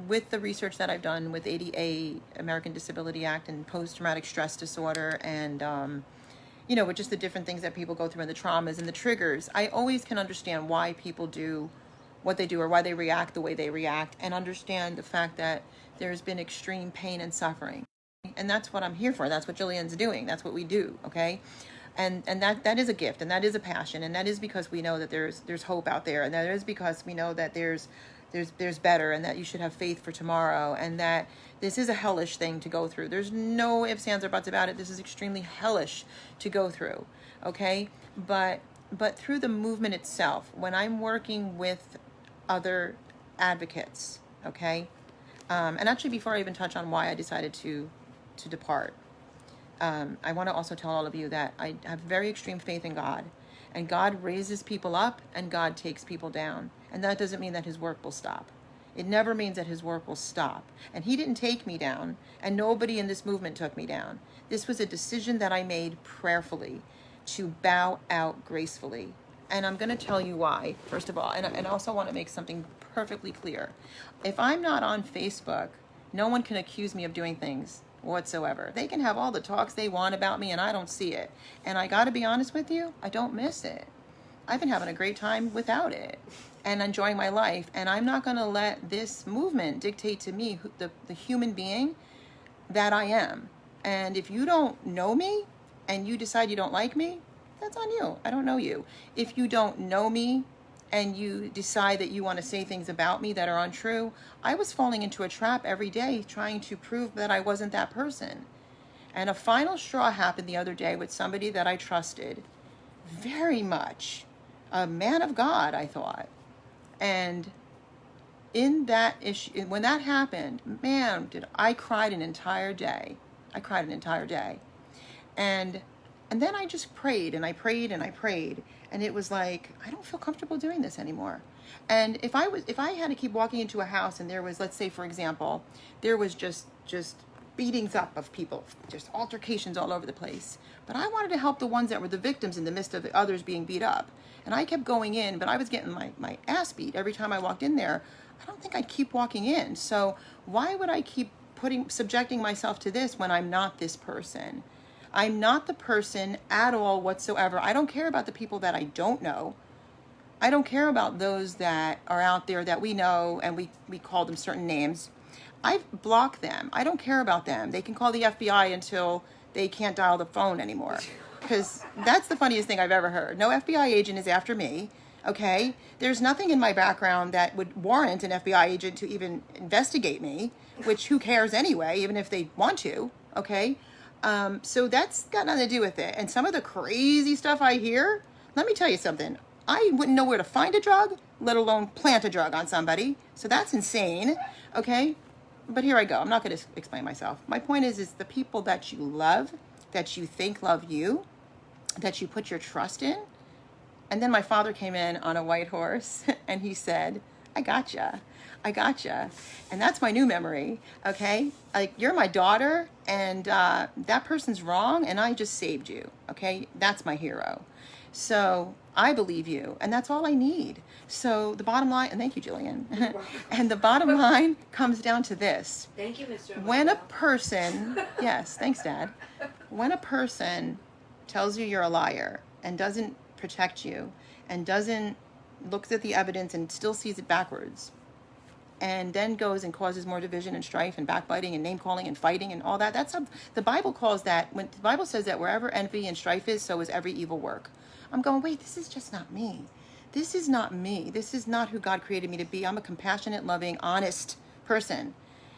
with the research that I've done with ADA, American Disability Act, and post-traumatic stress disorder, and, with just the different things that people go through and the traumas and the triggers, I always can understand why people do what they do or why they react the way they react, and understand the fact that there's been extreme pain and suffering. And that's what I'm here for. That's what Jillian's doing. That's what we do, okay? And that is a gift, and that is a passion, and that is because we know that there's hope out there, and that is because we know that there's better, and that you should have faith for tomorrow, and that this is a hellish thing to go through. There's no ifs, ands, or buts about it. This is extremely hellish to go through, okay? But through the movement itself, when I'm working with other advocates, okay? And actually, before I even touch on why I decided to depart, I want to also tell all of you that I have very extreme faith in God, and God raises people up and God takes people down. And that doesn't mean that his work will stop. It never means that his work will stop. And he didn't take me down, and nobody in this movement took me down. This was a decision that I made prayerfully to bow out gracefully. And I'm going to tell you why, first of all, and I also want to make something perfectly clear. If I'm not on Facebook, no one can accuse me of doing things whatsoever. They can have all the talks they want about me, and I don't see it. And I got to be honest with you, I don't miss it. I've been having a great time without it and enjoying my life. And I'm not going to let this movement dictate to me the human being that I am. And if you don't know me and you decide you don't like me, that's on you. I don't know you. If you don't know me and you decide that you want to say things about me that are untrue, I was falling into a trap every day trying to prove that I wasn't that person. And a final straw happened the other day with somebody that I trusted very much, a man of God, I thought. And in that issue, when that happened, man, I cried an entire day. And then I just prayed, and I prayed, and I prayed. And it was like, I don't feel comfortable doing this anymore. And if I had to keep walking into a house and there was, let's say, for example, there was just beatings up of people, just altercations all over the place. But I wanted to help the ones that were the victims in the midst of the others being beat up. And I kept going in, but I was getting my ass beat every time I walked in there. I don't think I'd keep walking in. So why would I keep subjecting myself to this when I'm not this person? I'm not the person at all whatsoever. I don't care about the people that I don't know. I don't care about those that are out there that we know and we call them certain names. I've blocked them. I don't care about them. They can call the FBI until they can't dial the phone anymore. Because that's the funniest thing I've ever heard. No FBI agent is after me, okay? There's nothing in my background that would warrant an FBI agent to even investigate me, which who cares anyway, even if they want to, okay? So that's got nothing to do with it. And some of the crazy stuff I hear, let me tell you something. I wouldn't know where to find a drug, let alone plant a drug on somebody. So that's insane, okay? But here I go. I'm not going to explain myself. My point is the people that you love, that you think love you, that you put your trust in. And then my father came in on a white horse and he said, I gotcha. And that's my new memory, okay? Like, you're my daughter, and that person's wrong, and I just saved you, okay? That's my hero. So I believe you, and that's all I need. So the bottom line, and thank you, Jillian, and the bottom line comes down to this. Thank you, Mr. When a person, yes, thanks, Dad. When a person tells you you're a liar and doesn't protect you and doesn't looks at the evidence and still sees it backwards, and then goes and causes more division and strife and backbiting and name calling and fighting and all that, the Bible calls that, when the Bible says that wherever envy and strife is, so is every evil work. I'm going, wait, this is just not me. This is not me. This is not who God created me to be. I'm a compassionate, loving, honest person.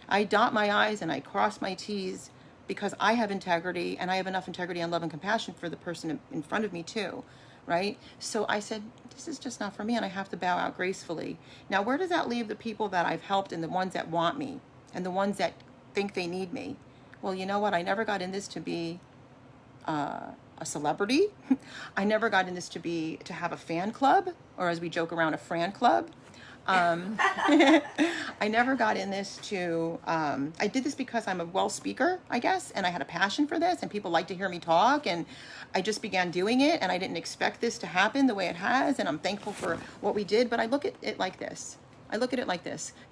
I dot my I's and I cross my T's because I have integrity, and I have enough integrity and love and compassion for the person in front of me too, right? So I said, this is just not for me, and I have to bow out gracefully. Now, where does that leave the people that I've helped and the ones that want me and the ones that think they need me? Well, you know what? I never got in this to be a celebrity. I never got in this to have a fan club, or as we joke around, a Fran club. I never got in this to, I did this because I'm a well speaker, I guess, and I had a passion for this, and people like to hear me talk, and I just began doing it, and I didn't expect this to happen the way it has, and I'm thankful for what we did, but I look at it like this.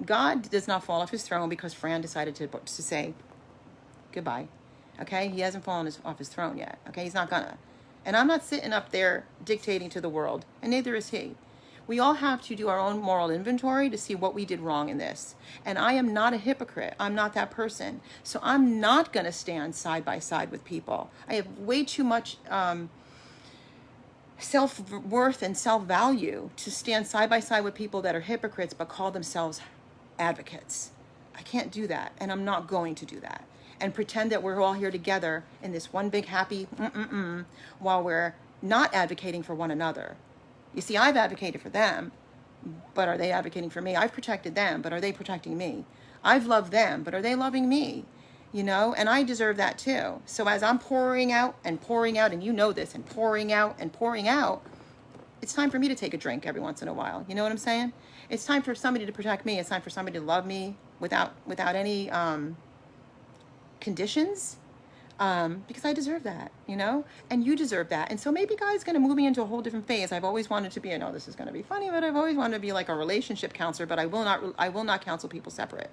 God does not fall off his throne because Fran decided to say goodbye. Okay? He hasn't fallen off his throne yet. Okay? He's not gonna. And I'm not sitting up there dictating to the world, and neither is he. We all have to do our own moral inventory to see what we did wrong in this. And I am not a hypocrite. I'm not that person. So I'm not going to stand side by side with people. I have way too much self-worth and self-value to stand side by side with people that are hypocrites but call themselves advocates. I can't do that, and I'm not going to do that. And pretend that we're all here together in this one big happy while we're not advocating for one another. You see, I've advocated for them, but are they advocating for me? I've protected them, but are they protecting me? I've loved them, but are they loving me? You know, and I deserve that too. So as I'm pouring out, and you know this, and pouring out, it's time for me to take a drink every once in a while. You know what I'm saying? It's time for somebody to protect me. It's time for somebody to love me without any conditions. Because I deserve that, you know, and you deserve that. And so maybe God's going to move me into a whole different phase. I've always wanted to be, I know this is going to be funny, but I've always wanted to be like a relationship counselor, but I will not counsel people separate.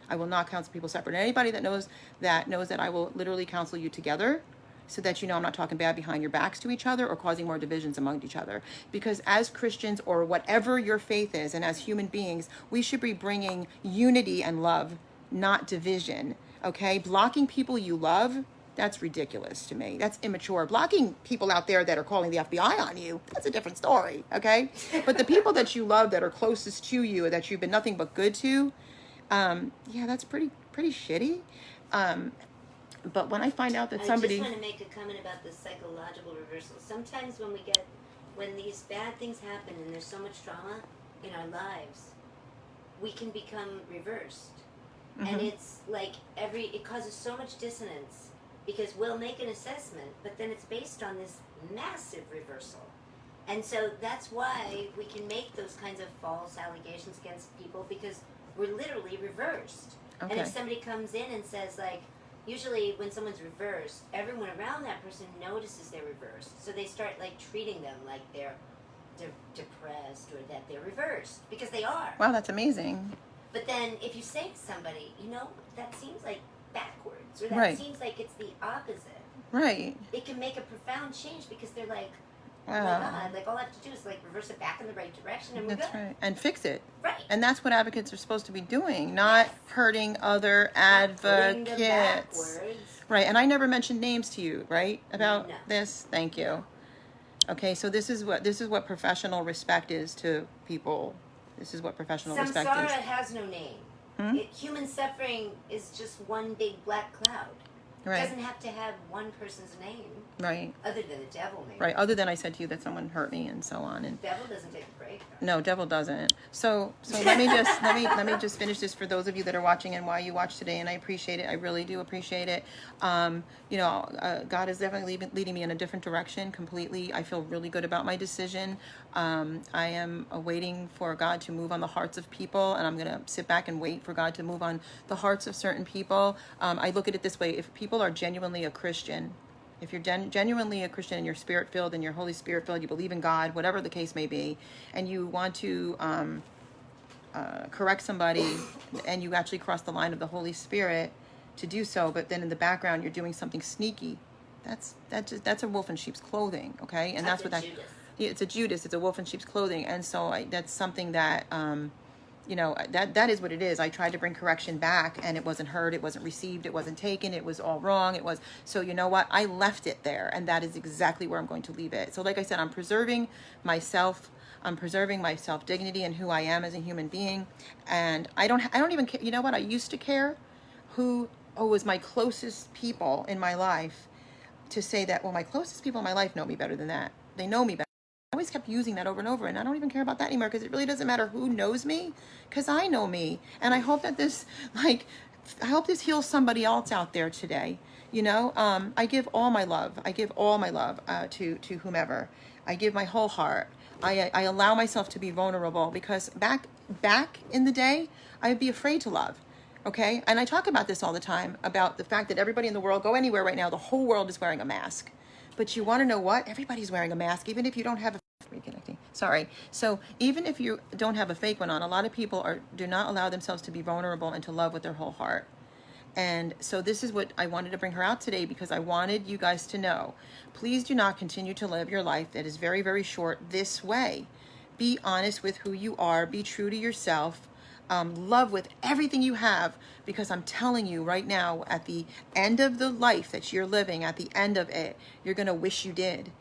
I will not counsel people separate. And anybody that knows that I will literally counsel you together, so that you know I'm not talking bad behind your backs to each other or causing more divisions among each other. Because as Christians, or whatever your faith is, and as human beings, we should be bringing unity and love, not division. Okay? Blocking people you love, that's ridiculous to me. That's immature. Blocking people out there that are calling the FBI on you, that's a different story, okay? But the people that you love, that are closest to you, that you've been nothing but good to, yeah, that's pretty shitty. But when I find out that somebody... I just want to make a comment about the psychological reversal. Sometimes when these bad things happen and there's so much trauma in our lives, we can become reversed. Mm-hmm. And it's like it causes so much dissonance. Because we'll make an assessment, but then it's based on this massive reversal. And so that's why we can make those kinds of false allegations against people, because we're literally reversed. Okay. And if somebody comes in and says, like, usually when someone's reversed, everyone around that person notices they're reversed. So they start, like, treating them like they're depressed or that they're reversed, because they are. Wow, that's amazing. But then if you say to somebody, you know, that seems like backwards, or that right. seems like it's the opposite. Right. It can make a profound change, because they're like, oh my God, like all I have to do is like reverse it back in the right direction, and we're That's good. right. And fix it. Right. And that's what advocates are supposed to be doing, not hurting other advocates. Right. And I never mentioned names to you, right? About this. Thank you. Okay, so this is what professional respect is to people. This is what professional respect is. Samsara has no name. Human suffering is just one big black cloud. Right. It doesn't have to have one person's name. Right. Other than the devil, maybe. Right. Other than I said to you that someone hurt me and so on. And the devil doesn't take a break. right? No, devil doesn't. So let me just finish this for those of you that are watching and why you watch today, and I appreciate it. I really do appreciate it. God is definitely leading me in a different direction completely. I feel really good about my decision. I am waiting for God to move on the hearts of people, and I'm gonna sit back and wait for God to move on the hearts of certain people. I look at it this way: if people are genuinely a Christian, if you're genuinely a Christian and you're spirit filled and you're Holy Spirit filled, you believe in God, whatever the case may be, and you want to correct somebody, and you actually cross the line of the Holy Spirit to do so, but then in the background you're doing something sneaky, that's a wolf in sheep's clothing, okay? And that's what that. Judas. It's a Judas. It's a wolf in sheep's clothing, and so that's something that. That is what it is. I tried to bring correction back, and it wasn't heard, it wasn't received, it wasn't taken, it was all wrong. It was, so you know what? I left it there, and that is exactly where I'm going to leave it. So like I said, I'm preserving myself. I'm preserving my self-dignity and who I am as a human being. And I don't even care. You know what? I used to care who was my closest people in my life, to say that, well, my closest people in my life know me better than that. They know me better. I always kept using that over and over, and I don't even care about that anymore, because it really doesn't matter who knows me, because I know me. And I hope that I hope this heals somebody else out there today. I give all my love. I give all my love to whomever. I give my whole heart. I allow myself to be vulnerable, because back in the day, I would be afraid to love. Okay? And I talk about this all the time, about the fact that everybody in the world, go anywhere right now, the whole world is wearing a mask. But you want to know what? Everybody's wearing a mask, even if you don't have a reconnecting. Sorry. So even if you don't have a fake one on, a lot of people do not allow themselves to be vulnerable and to love with their whole heart. And so this is what I wanted to bring her out today, because I wanted you guys to know, please do not continue to live your life that is very, very short this way. Be honest with who you are. Be true to yourself. Love with everything you have, because I'm telling you right now, at the end of the life that you're living, at the end of it, you're going to wish you did.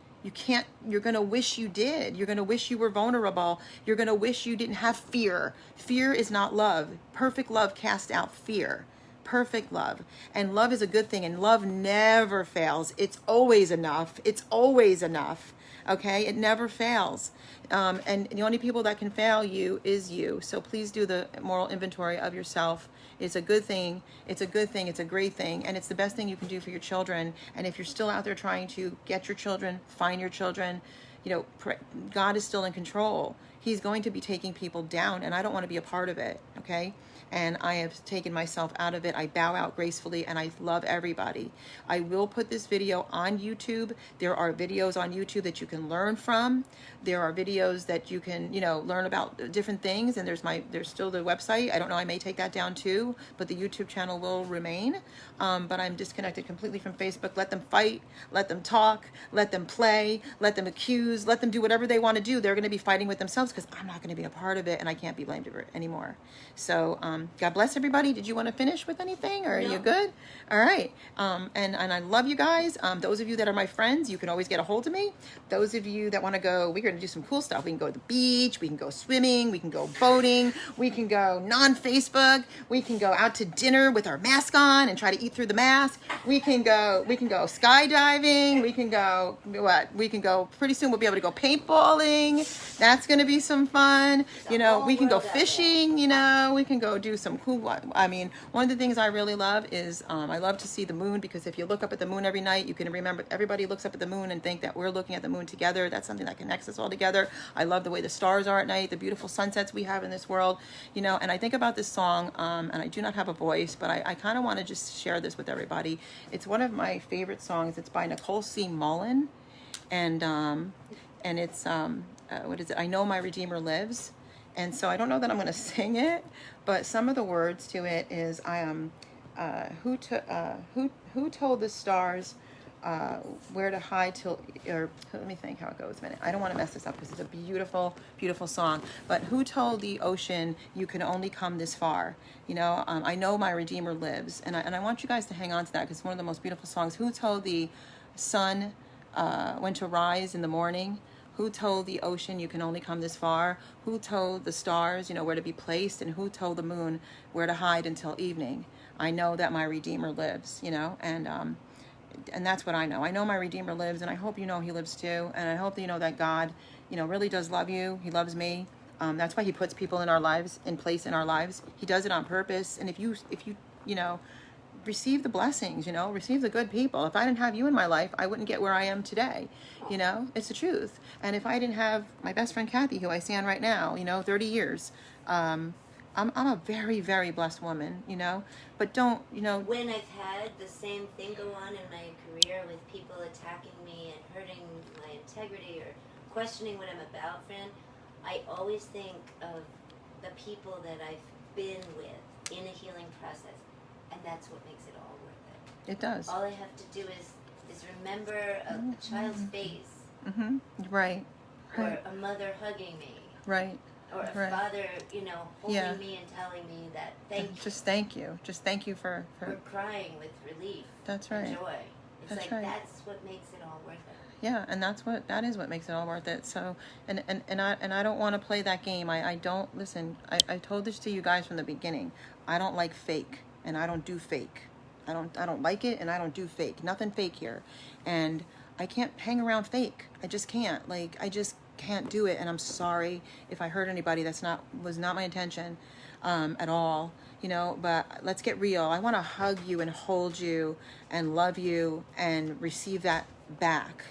You're going to wish you did. You're going to wish you were vulnerable. You're going to wish you didn't have fear. Fear is not love. Perfect love casts out fear. Perfect love. And love is a good thing, and love never fails. It's always enough. It's always enough. Okay? It never fails. And the only people that can fail you is you. So please do the moral inventory of yourself. It's a good thing. It's a good thing. It's a great thing. And it's the best thing you can do for your children. And if you're still out there trying to get your children, find your children, God is still in control. He's going to be taking people down, and I don't want to be a part of it. Okay? And I have taken myself out of it. I bow out gracefully, and I love everybody. I will put this video on YouTube. There are videos on YouTube that you can learn from. There are videos that you can, learn about different things. And there's still the website. I don't know, I may take that down too, but the YouTube channel will remain. But I'm disconnected completely from Facebook. Let them fight, let them talk, let them play, let them accuse, let them do whatever they want to do. They're going to be fighting with themselves, because I'm not going to be a part of it, and I can't be blamed for it anymore. So, God bless everybody. Did you want to finish with anything, or are you good? All right. And I love you guys. Those of you that are my friends, you can always get a hold of me. Those of you that want to go, we're going to do some cool stuff. We can go to the beach. We can go swimming. We can go boating. We can go non-Facebook. We can go out to dinner with our mask on and try to eat through the mask. We can go skydiving. We can go, We can go, pretty soon we'll be able to go paintballing. That's going to be some fun. We can go fishing, we can go do some cool, one of the things I really love is, I love to see the moon, because if you look up at the moon every night, you can remember everybody looks up at the moon and think that we're looking at the moon together. That's something that connects us all together. I love the way the stars are at night, the beautiful sunsets we have in this world, and I think about this song, and I do not have a voice, but I kind of want to just share this with everybody. It's one of my favorite songs. It's by Nicole C. Mullen, and it's, what is it? I Know My Redeemer Lives. And so I don't know that I'm going to sing it, but some of the words to it is, who told the stars where to hide or let me think how it goes a minute. I don't want to mess this up, because it's a beautiful, beautiful song. But who told the ocean you can only come this far? I know my Redeemer lives. And I want you guys to hang on to that, because it's one of the most beautiful songs. Who told the sun when to rise in the morning? Who told the ocean you can only come this far? Who told the stars, where to be placed? And who told the moon where to hide until evening? I know that my Redeemer lives, and and that's what I know. I know my Redeemer lives, and I hope you know he lives too. And I hope that you know that God, really does love you. He loves me. That's why he puts people in our lives, in place in our lives. He does it on purpose. And if you, receive the blessings, receive the good people. If I didn't have you in my life, I wouldn't get where I am today. It's the truth. And if I didn't have my best friend Kathy, who I stand right now, 30 years, I'm a very, very blessed woman, but don't, When I've had the same thing go on in my career with people attacking me and hurting my integrity or questioning what I'm about, Fran, I always think of the people that I've been with in a healing process. And that's what makes it all worth it. It does. All I have to do is remember a child's face. Mm-hmm. Right. Or a mother hugging me. Right. Or a father, holding me and telling me that thank you. Just thank you. Just thank you for... Or crying with relief. That's right. And joy. It's that's right. That's what makes it all worth it. Yeah, and that is what makes it all worth it. So, and I don't want to play that game. I don't, listen, I told this to you guys from the beginning. I don't like fake. And I don't do fake. I don't like it, and I don't do fake. Nothing fake here. And I can't hang around fake. I just can't. I just can't do it. And I'm sorry if I hurt anybody. Was not my intention at all. But let's get real. I want to hug you and hold you and love you and receive that back.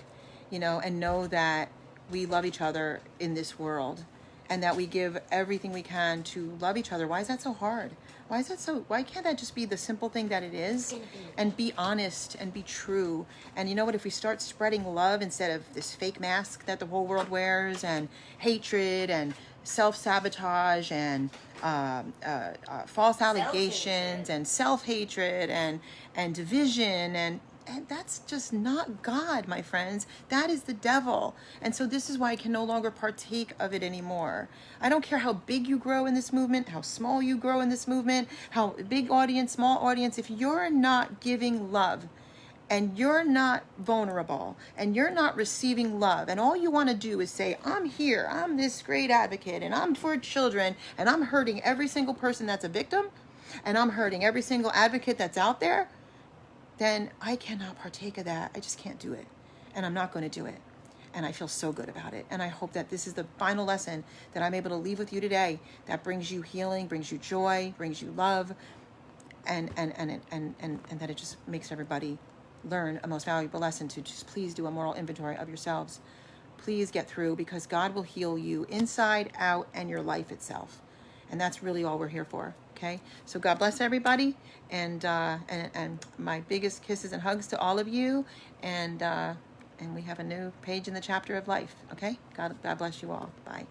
And know that we love each other in this world, and that we give everything we can to love each other. Why is that so hard? Why can't that just be the simple thing that it is? And be honest and be true. And you know what? If we start spreading love instead of this fake mask that the whole world wears, and hatred and self-sabotage and false allegations and self-hatred and division and that's just not God, my friends. That is the devil. And so this is why I can no longer partake of it anymore. I don't care how big you grow in this movement, how small you grow in this movement, how big audience, small audience. If you're not giving love and you're not vulnerable and you're not receiving love, and all you want to do is say, I'm here, I'm this great advocate, and I'm for children, and I'm hurting every single person that's a victim, and I'm hurting every single advocate that's out there, then I cannot partake of that. I just can't do it. And I'm not going to do it. And I feel so good about it. And I hope that this is the final lesson that I'm able to leave with you today that brings you healing, brings you joy, brings you love, and that it just makes everybody learn a most valuable lesson to just please do a moral inventory of yourselves. Please get through, because God will heal you inside, out, and your life itself. And that's really all we're here for. Okay, so God bless everybody, and my biggest kisses and hugs to all of you, and we have a new page in the chapter of life. Okay, God bless you all. Bye.